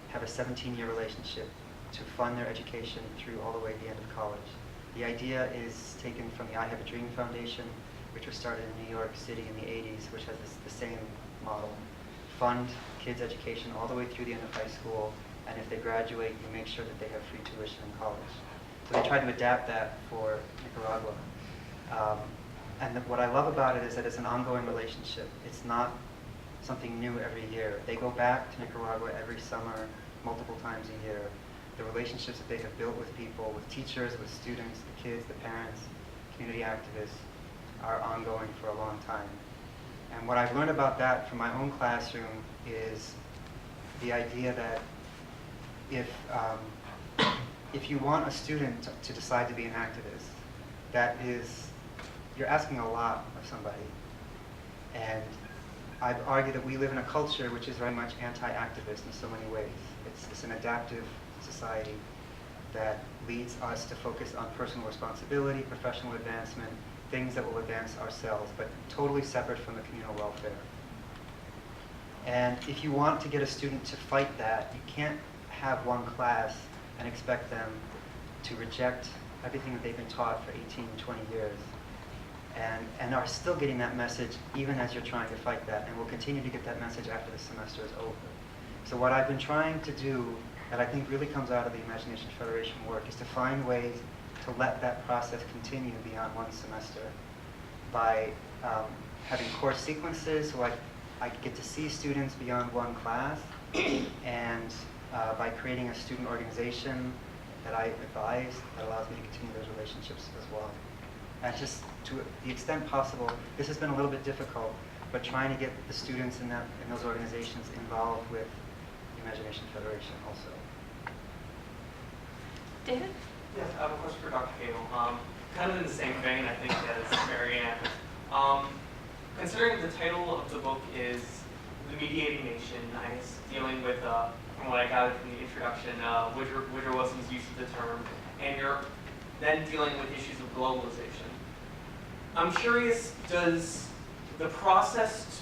S5: have a 17-year relationship to fund their education through all the way to the end of college. The idea is taken from the I Have a Dream Foundation, which was started in New York City in the 80s, which has the same model. Fund kids' education all the way through the end of high school, and if they graduate, you make sure that they have free tuition in college. So they try to adapt that for Nicaragua. And what I love about it is that it's an ongoing relationship. It's not something new every year. They go back to Nicaragua every summer, multiple times a year. The relationships that they have built with people, with teachers, with students, the kids, the parents, community activists, are ongoing for a long time. And what I've learned about that from my own classroom is the idea that if you want a student to decide to be an activist, you're asking a lot of somebody. And I'd argue that we live in a culture which is very much anti-activist in so many ways. It's an adaptive society that leads us to focus on personal responsibility, professional advancement, things that will advance ourselves, but totally separate from the communal welfare. And if you want to get a student to fight that, you can't have one class and expect them to reject everything that they've been taught for 18, 20 years. And are still getting that message even as you're trying to fight that, and will continue to get that message after the semester is over. So what I've been trying to do, that I think really comes out of the Imagination Federation work, is to find ways to let that process continue beyond one semester by having course sequences, so I get to see students beyond one class, and by creating a student organization that I advise that allows me to continue those relationships as well. And just to the extent possible, this has been a little bit difficult, but trying to get the students in those organizations involved with the Imagination Federation also.
S3: David?
S10: Yes, I have a question for Dr. Cahill. Kind of in the same vein, I think, as Marianne. Considering the title of the book is The Mediating Nation, I guess dealing with, from what I gathered from the introduction, Woodrow Wilson's use of the term, and you're then dealing with issues of globalization. I'm curious, does the process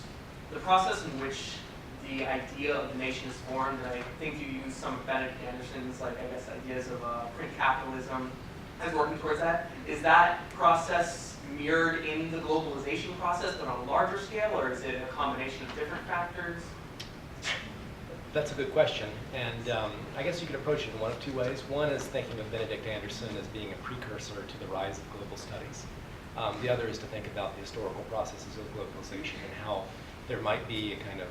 S10: in which the idea of the nation is formed, and I think you use some of Benedict Anderson's, ideas of print capitalism as working towards that. Is that process mirrored in the globalization process, but on a larger scale, or is it a combination of different factors?
S4: That's a good question, and I guess you could approach it in one of two ways. One is thinking of Benedict Anderson as being a precursor to the rise of global studies. The other is to think about the historical processes of globalization and how there might be a kind of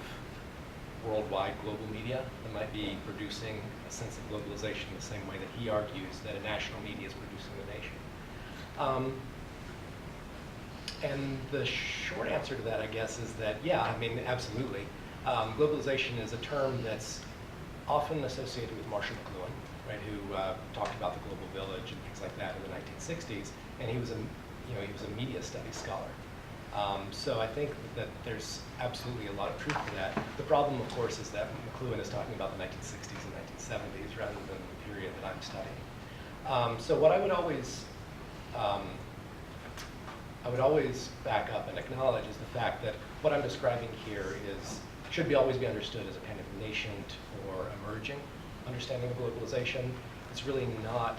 S4: worldwide global media that might be producing a sense of globalization the same way that he argues that a national media is producing the nation. And the short answer to that, I guess, is that, yeah, I mean, absolutely. Globalization is a term that's often associated with Marshall McLuhan, right, who talked about the global village and things like that in the 1960s, and he was a media studies scholar. So I think that there's absolutely a lot of truth to that. The problem, of course, is that McLuhan is talking about the 1960s and 1970s rather than the period that I'm studying. So what I would always back up and acknowledge is the fact that what I'm describing here is should always be understood as a kind of nascent or emerging understanding of globalization. It's really not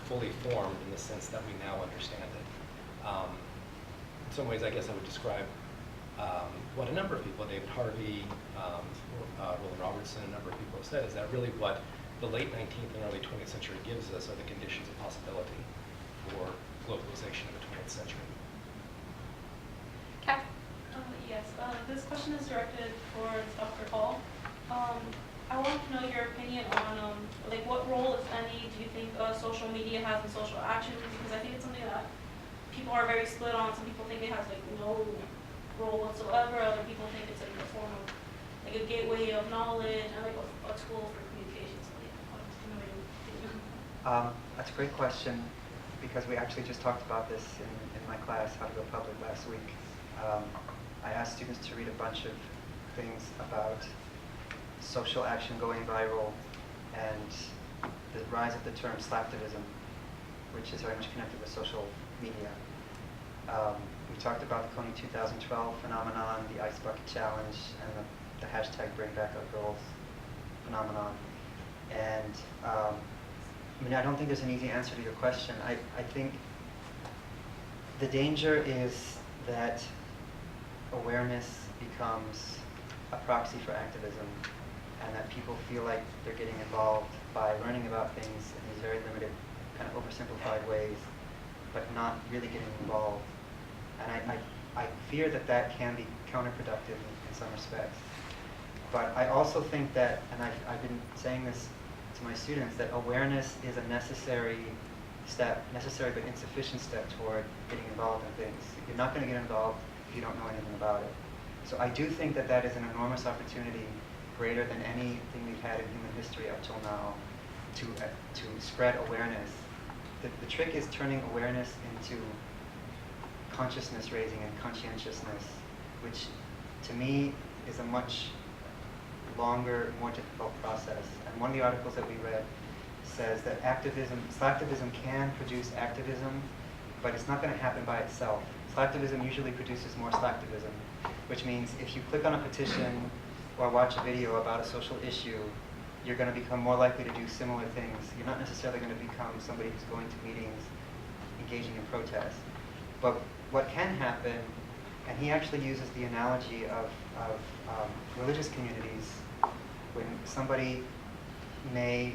S4: fully formed in the sense that we now understand it. In some ways, I guess I would describe what a number of people, David Harvey, Roland Robertson, a number of people have said, is that really what the late 19th and early 20th century gives us are the conditions of possibility for globalization of the 20th century.
S3: Kat?
S11: Yes, this question is directed towards Dr. Hall. I want to know your opinion on like what role, if any, do you think social media has in social action? Because I think it's something that people are very split on. Some people think it has like no role whatsoever. Other people think it's like a form of like a gateway of knowledge and like a tool for communication. So yeah, I want to know your opinion.
S5: That's a great question because we actually just talked about this in my class, How to Go Public, last week. I asked students to read a bunch of things about social action going viral and the rise of the term slacktivism, which is very much connected with social media. We talked about the Coney 2012 phenomenon, the Ice Bucket Challenge, and the hashtag Bring Back Our Girls phenomenon. And I mean, I don't think there's an easy answer to your question. I think the danger is that awareness becomes a proxy for activism, and that people feel like they're getting involved by learning about things in these very limited, kind of oversimplified ways, but not really getting involved. And I fear that that can be counterproductive in some respects. But I also think that, and I've been saying this to my students, that awareness is a necessary step, necessary but insufficient step toward getting involved in things. You're not going to get involved if you don't know anything about it. So I do think that that is an enormous opportunity, greater than anything we've had in human history up till now, to spread awareness. The trick is turning awareness into consciousness raising and conscientiousness, which to me is a much longer, more difficult process. And one of the articles that we read says that slacktivism can produce activism, but it's not going to happen by itself. Slacktivism usually produces more slacktivism, which means if you click on a petition or watch a video about a social issue, you're going to become more likely to do similar things. You're not necessarily going to become somebody who's going to meetings, engaging in protest. But what can happen, and he actually uses the analogy of religious communities, when somebody may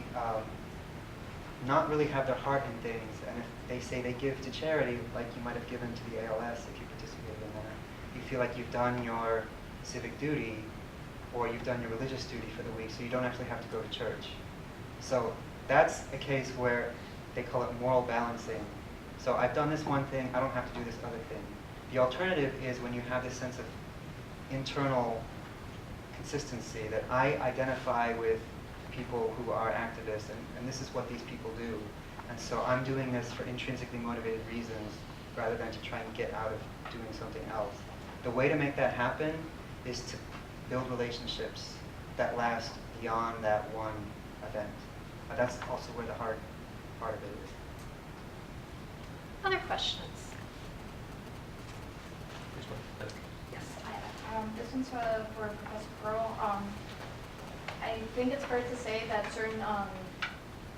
S5: not really have their heart in things, and if they say they give to charity, like you might have given to the ALS if you participated in that, you feel like you've done your civic duty or you've done your religious duty for the week, so you don't actually have to go to church. So that's a case where they call it moral balancing. So I've done this one thing, I don't have to do this other thing. The alternative is when you have this sense of internal consistency, that I identify with people who are activists, and this is what these people do. And so I'm doing this for intrinsically motivated reasons rather than to try and get out of doing something else. The way to make that happen is to build relationships that last beyond that one event. But that's also where the hard part of it is.
S3: Other questions?
S12: Yes, this one's for Professor Pearl. I think it's fair to say that certain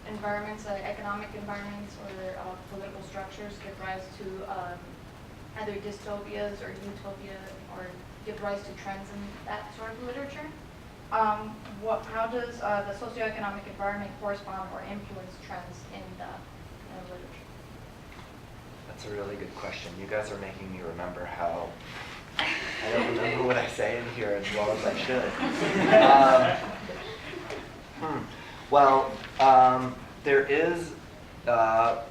S12: environments, economic environments or political structures give rise to either dystopias or utopia, or give rise to trends in that sort of literature. How does the socioeconomic environment correspond or influence trends in the literature?
S6: That's a really good question. You guys are making me remember how I don't remember what I say in here as well as I should. Well, there is I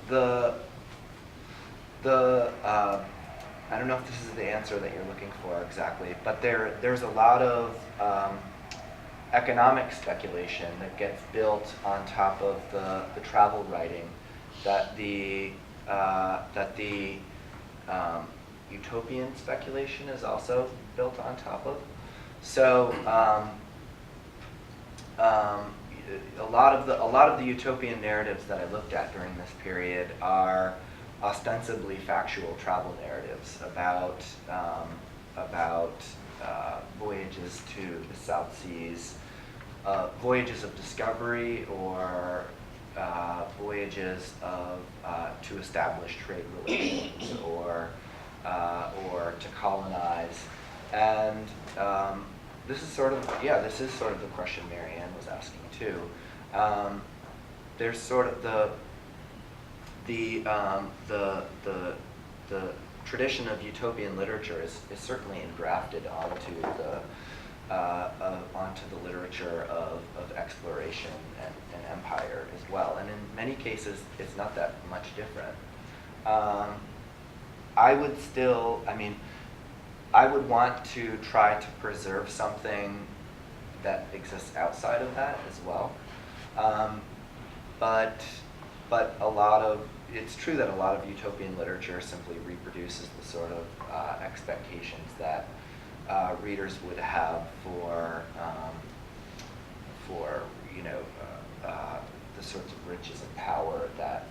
S6: don't know if this is the answer that you're looking for exactly, but there's a lot of economic speculation that gets built on top of the travel writing that the utopian speculation is also built on top of. So a lot of the utopian narratives that I looked at during this period are ostensibly factual travel narratives about voyages to the South Seas, voyages of discovery or voyages of to establish trade relations or to colonize. And this is sort of the question Marianne was asking too. There's sort of the tradition of utopian literature is certainly engrafted onto the literature of exploration and empire as well. And in many cases, it's not that much different. I would want to try to preserve something that exists outside of that as well. But it's true that a lot of utopian literature simply reproduces the sort of expectations that readers would have for the sorts of riches and power that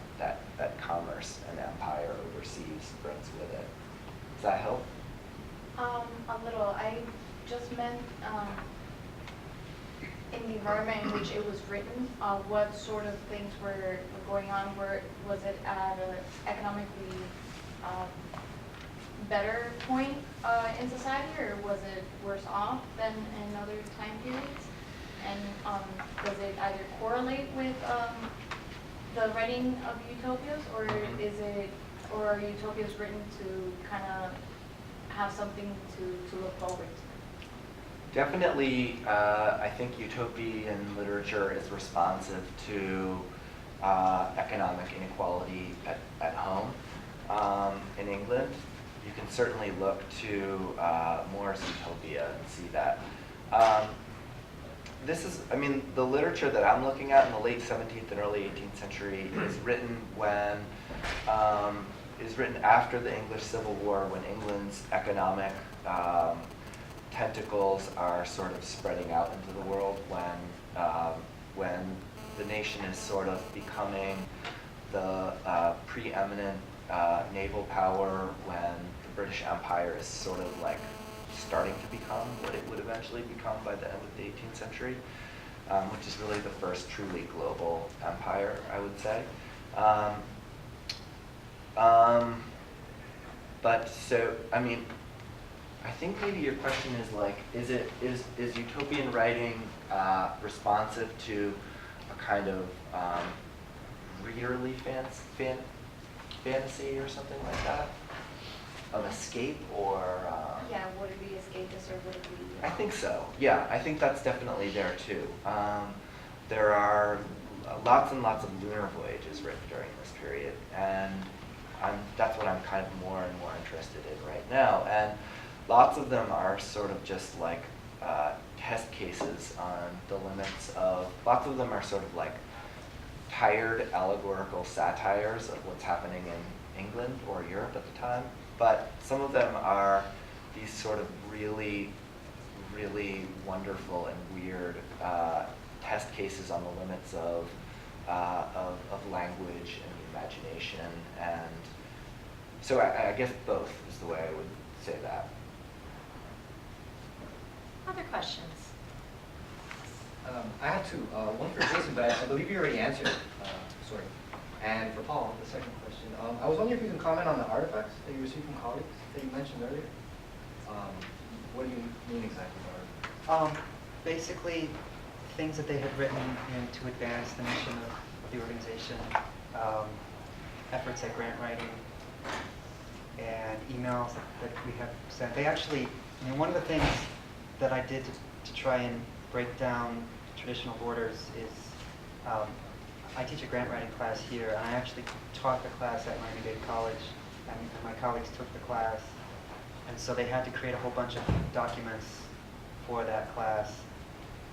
S6: commerce and empire overseas brings with it. Does that help?
S12: A little. I just meant in the environment in which it was written, what sort of things were going on? Was it at an economically better point in society, or was it worse off than in other time periods? And does it either correlate with the writing of utopias, or are utopias written to kind of have something to look forward to?
S6: Definitely, I think utopian literature is responsive to economic inequality at home. In England, you can certainly look to More's Utopia and see that. The literature that I'm looking at in the late 17th and early 18th century is written after the English Civil War, when England's economic tentacles are sort of spreading out into the world, when the nation is sort of becoming the preeminent naval power, when the British Empire is sort of like starting to become what it would eventually become by the end of the 18th century, which is really the first truly global empire, I would say. I think maybe your question is like, is utopian writing responsive to a kind of readerly fantasy or something like that? Of escape or?
S12: Yeah, would it be escapist or would it be?
S6: I think so. Yeah, I think that's definitely there too. There are lots and lots of lunar voyages written during this period, and that's what I'm kind of more and more interested in right now. And lots of them are sort of just like test cases on the limits of, lots of them are sort of like tired allegorical satires of what's happening in England or Europe at the time. But some of them are these sort of really, really wonderful and weird test cases on the limits of language and imagination. And so I guess both is the way I would say that.
S3: Other questions?
S13: I have two. One for Jason, but I believe you already answered it, sort of. And for Paul, the second question. I was wondering if you can comment on the artifacts that you received from colleagues that you mentioned earlier. What do you mean exactly by artifacts?
S5: Basically, things that they had written to advance the mission of the organization, efforts at grant writing, and emails that we have sent. They actually, one of the things that I did to try and break down traditional borders is I teach a grant writing class here, and I actually taught the class at Miami-Dade College, and my colleagues took the class, and so they had to create a whole bunch of documents for that class,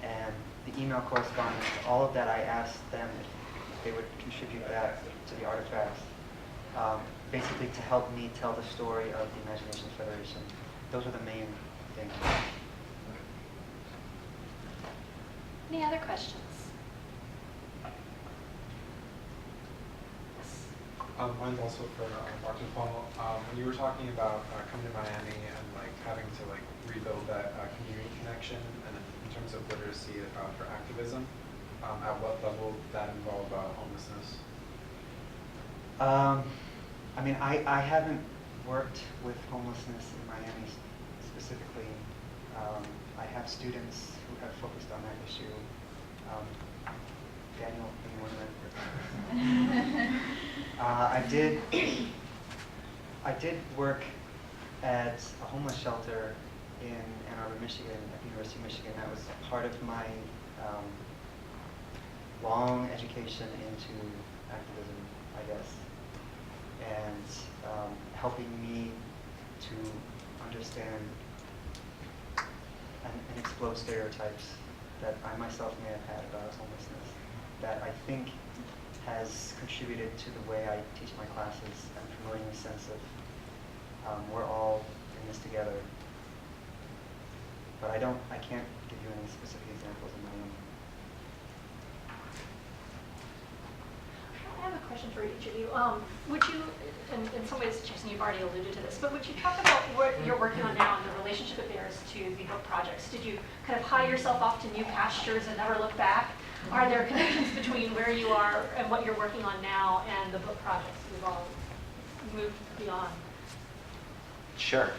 S5: and the email correspondence, all of that, I asked them if they would contribute that to the artifacts, basically to help me tell the story of the Imagination Federation. Those are the main things.
S3: Any other questions? Yes.
S14: Mine's also for Dr. Paul. When you were talking about coming to Miami and like having to like rebuild that community connection, and in terms of literacy for activism, at what level did that involve homelessness?
S5: I mean, I haven't worked with homelessness in Miami specifically. I have students who have focused on that issue. Daniel being one of them. I did work at a homeless shelter in Ann Arbor, Michigan, at the University of Michigan. That was part of my long education into activism, I guess, and helping me to understand and explode stereotypes that I myself may have had about homelessness, that I think has contributed to the way I teach my classes and promoting a sense of we're all in this together. But I can't give you any specific examples of my own.
S3: I have a question for each of you. Would you, in some ways, Jason, you've already alluded to this, but would you talk about what you're working on now and the relationship it bears to the book projects? Did you kind of hie yourself off to new pastures and never look back? Are there connections between where you are and what you're working on now and the book projects you've all moved beyond?
S6: Sure.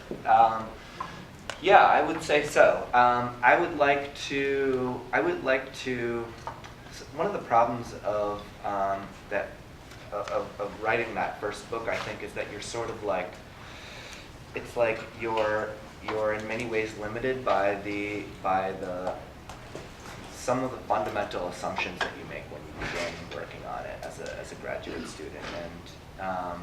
S6: Yeah, I would say so. I would like to, one of the problems of writing that first book, I think, is that you're sort of like, it's like you're in many ways limited by some of the fundamental assumptions that you make when you begin working on it as a graduate student. And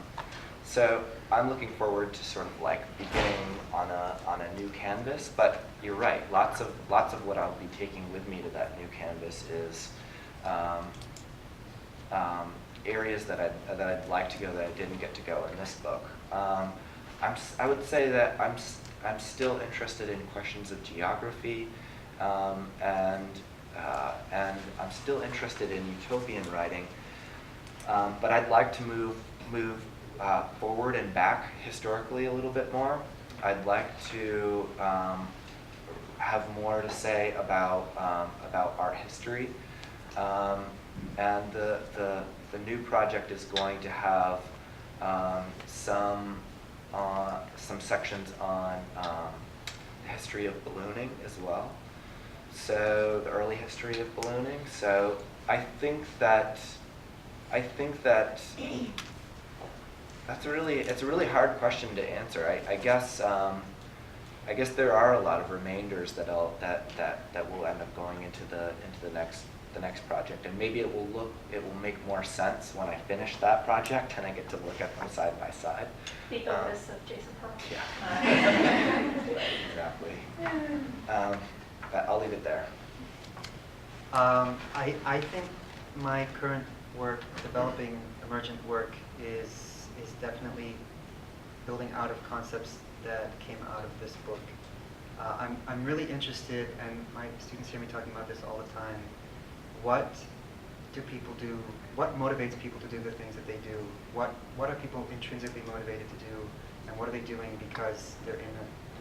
S6: so I'm looking forward to sort of like beginning on a new canvas. But you're right, lots of what I'll be taking with me to that new canvas is areas that I'd like to go that I didn't get to go in this book. I would say that I'm still interested in questions of geography, and I'm still interested in utopian writing, but I'd like to move forward and back historically a little bit more. I'd like to have more to say about art history, and the new project is going to have some sections on the history of ballooning as well. So the early history of ballooning. So I think that it's a really hard question to answer. I guess there are a lot of remainders that will end up going into the next project, and maybe it will make more sense when I finish that project and I get to look at them side by side.
S3: The focus of Jason Pearl.
S6: Yeah. Exactly. But I'll leave it there.
S5: I think my current work, developing emergent work, is definitely building out of concepts that came out of this book. I'm really interested, and my students hear me talking about this all the time. What do people do? What motivates people to do the things that they do? What are people intrinsically motivated to do, and what are they doing because they're in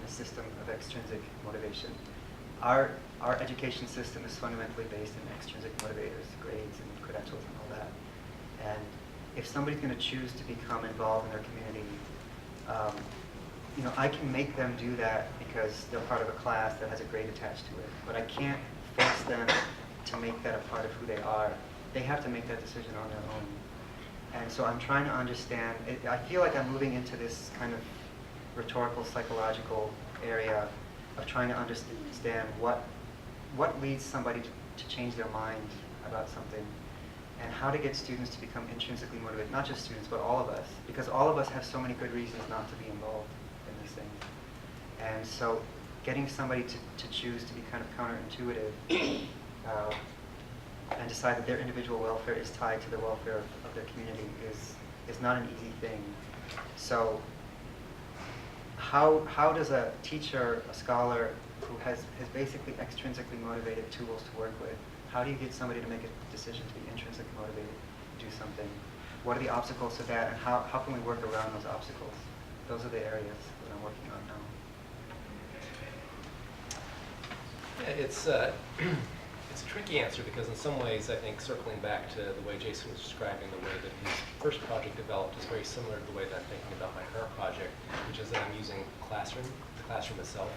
S5: a system of extrinsic motivation? Our education system is fundamentally based in extrinsic motivators, grades and credentials and all that. And if somebody's going to choose to become involved in their community, I can make them do that because they're part of a class that has a grade attached to it. But I can't force them to make that a part of who they are. They have to make that decision on their own. And so I'm trying to understand. I feel like I'm moving into this kind of rhetorical, psychological area of trying to understand what leads somebody to change their mind about something, and how to get students to become intrinsically motivated, not just students, but all of us, because all of us have so many good reasons not to be involved in these things. And so getting somebody to choose to be kind of counterintuitive and decide that their individual welfare is tied to the welfare of their community is not an easy thing. So how does a teacher, a scholar, who has basically extrinsically motivated tools to work with, how do you get somebody to make a decision to be intrinsically motivated to do something? what are the obstacles to that, and how can we work around those obstacles? Those are the areas that I'm working on now.
S4: Yeah, it's it's a tricky answer because in some ways I think circling back to the way Jason was describing the way that his first project developed is very similar to the way that I'm thinking about my current project, which is that I'm using the classroom itself,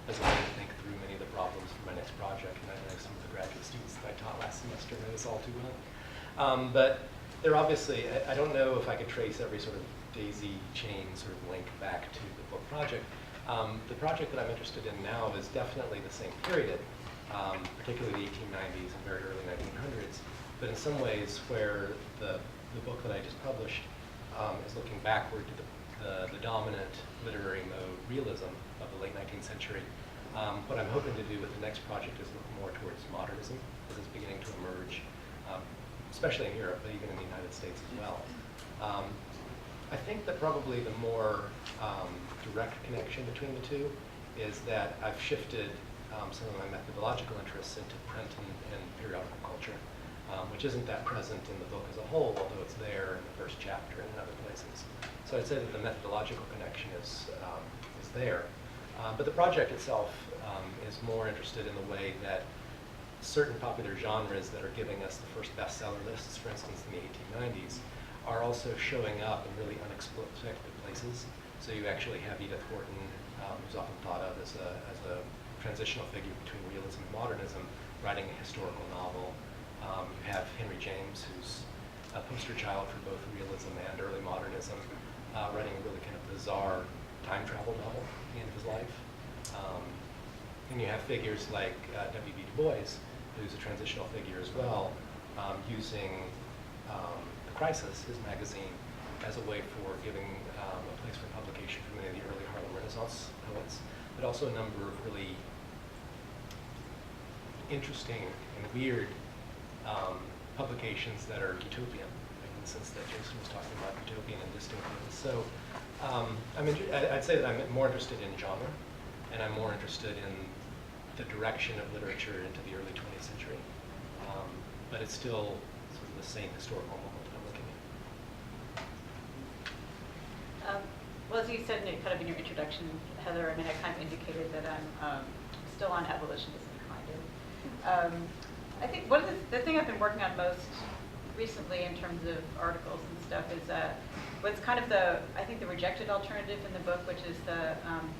S4: as a way to think through many of the problems for my next project. And I know some of the graduate students that I taught last semester know this all too well. But they're obviously, I don't know if I could trace every sort of daisy chain sort of link back to the book project. The project that I'm interested in now is definitely the same period, particularly the 1890s and very early 1900s. But in some ways where the book that I just published is looking backward to the dominant literary mode, realism, of the late 19th century. What I'm hoping to do with the next project is look more towards modernism, as it's beginning to emerge, especially in Europe, but even in the United States as well. I think that probably the more direct connection between the two is that I've shifted some of my methodological interests into print and periodical culture, which isn't that present in the book as a whole, although it's there in the first chapter and in other places. So I'd say that the methodological connection is there. But the project itself is more interested in the way that certain popular genres that are giving us the first bestseller lists, for instance, in the 1890s, are also showing up in really unexpected places. So you actually have Edith Wharton, who's often thought of as a transitional figure between realism and modernism, writing a historical novel. You have Henry James, who's a poster child for both realism and early modernism, writing a really kind of bizarre time travel novel at the end of his life. And you have figures like W.B. Du Bois, who's a transitional figure as well, using The Crisis, his magazine, as a way for giving a place for publication for many of the early Harlem Renaissance poets, but also a number of really interesting and weird publications that are utopian, in the sense that Jason was talking about utopian and distant things. So I'd say that I'm more interested in genre, and I'm more interested in the direction of literature into the early 20th century. But it's still sort of the same historical moment that I'm looking at.
S2: Well, as you said kind of in your introduction, Heather, I mean, I kind of indicated that I'm still on abolitionism, kind of. I think one of the thing I've been working on most recently in terms of articles and stuff is what's kind of I think the rejected alternative in the book, which is the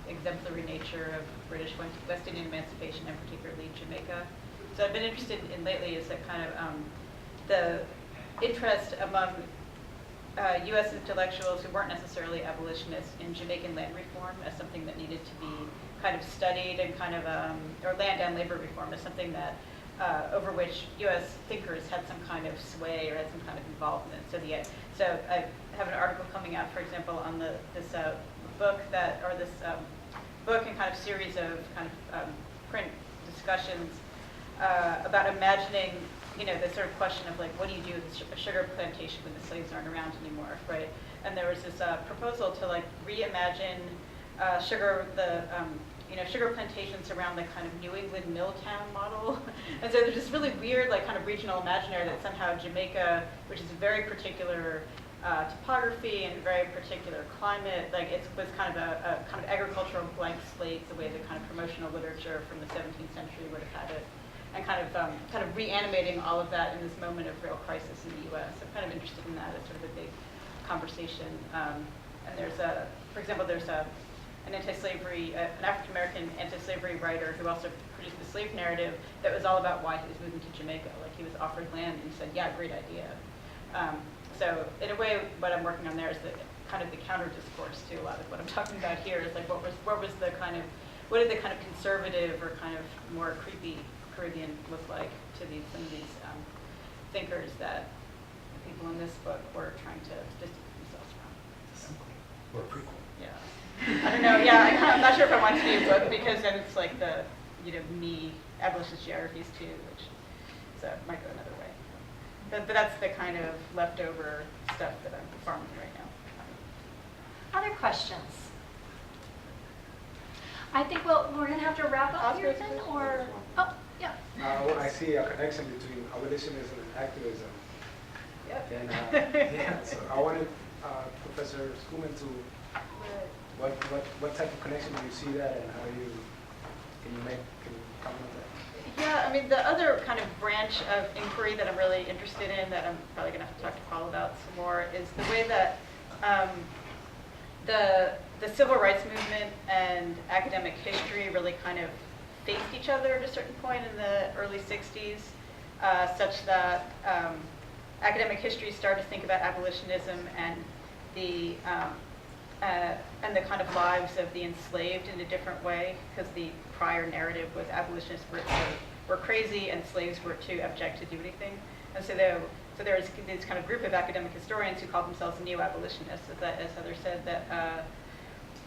S2: exemplary nature of British West Indian emancipation, and particularly Jamaica. So I've been interested in lately is that kind of the interest among U.S. intellectuals who weren't necessarily abolitionists in Jamaican land reform as something that needed to be kind of studied, and kind of, or land and labor reform as something that over which U.S. thinkers had some kind of sway or had some kind of involvement. So I have an article coming out, for example, on this book and kind of series of kind of print discussions about imagining, the sort of question of like, what do you do with a sugar plantation when the slaves aren't around anymore, right? And there was this proposal to like reimagine sugar plantations around the kind of New England mill town model. And so there's this really weird, like, kind of regional imaginary that somehow Jamaica, which is a very particular topography and very particular climate, like it was kind of a kind of agricultural blank slate, the way the kind of promotional literature from the 17th century would have had it, and kind of reanimating all of that in this moment of real crisis in the U.S. I'm kind of interested in that as sort of a big conversation. And there's for example, there's an African-American anti-slavery writer who also produced the slave narrative that was all about why he was moving to Jamaica. Like, he was offered land and he said, yeah, great idea. So in a way, what I'm working on there is kind of the counter discourse to a lot of what I'm talking about here is like, what did the kind of conservative or kind of more creepy Caribbean look like to some of these thinkers that the people in this book were trying to distance themselves from.
S4: Or a prequel.
S2: Yeah. I don't know. Yeah, I'm not sure if I want to do a book, because then it's like me abolitionist geographies too, which so it might go another way. But that's the kind of leftover stuff that I'm farming right now.
S3: Other questions? I think we're going to have to wrap up here then, or yeah.
S9: I see a connection between abolitionism and activism.
S2: Yep.
S9: Then, yeah, so I wanted Professor Schoolman to, what type of connection do you see that, and how do you, can you comment on that?
S2: Yeah, I mean, the other kind of branch of inquiry that I'm really interested in, that I'm probably going to have to talk to Paul about some more, is the way that the civil rights movement and academic history really kind of faced each other at a certain point in the early 60s, such that academic history started to think about abolitionism and the kind of lives of the enslaved in a different way, because the prior narrative was abolitionists were crazy and slaves were too abject to do anything. And so there was this kind of group of academic historians who called themselves neo-abolitionists, as Heather said, that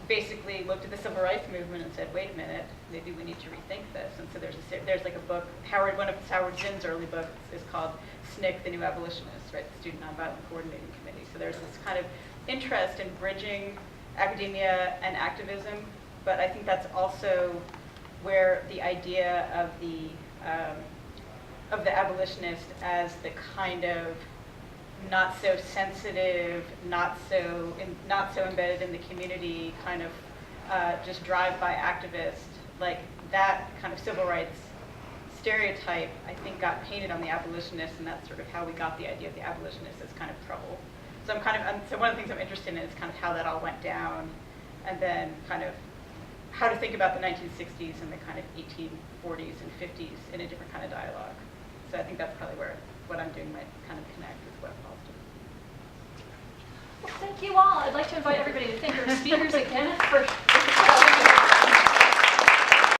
S2: basically looked at the civil rights movement and said, wait a minute, maybe we need to rethink this. And so there's like a book, one of Howard Zinn's early books is called SNCC, the New Abolitionists, right, the Student Nonviolent Coordinating Committee. So there's this kind of interest in bridging academia and activism, but I think that's also where the idea of the abolitionist as the kind of not so sensitive, not so embedded in the community, kind of just drive-by activist, like that kind of civil rights stereotype, I think, got painted on the abolitionists, and that's sort of how we got the idea of the abolitionists as kind of trouble. So so one of the things I'm interested in is kind of how that all went down, and then kind of how to think about the 1960s and the kind of 1840s and 50s in a different kind of dialogue. So I think that's probably where what I'm doing might kind of connect with what Paul's doing.
S3: Well, thank you all. I'd like to invite everybody to thank our speakers again for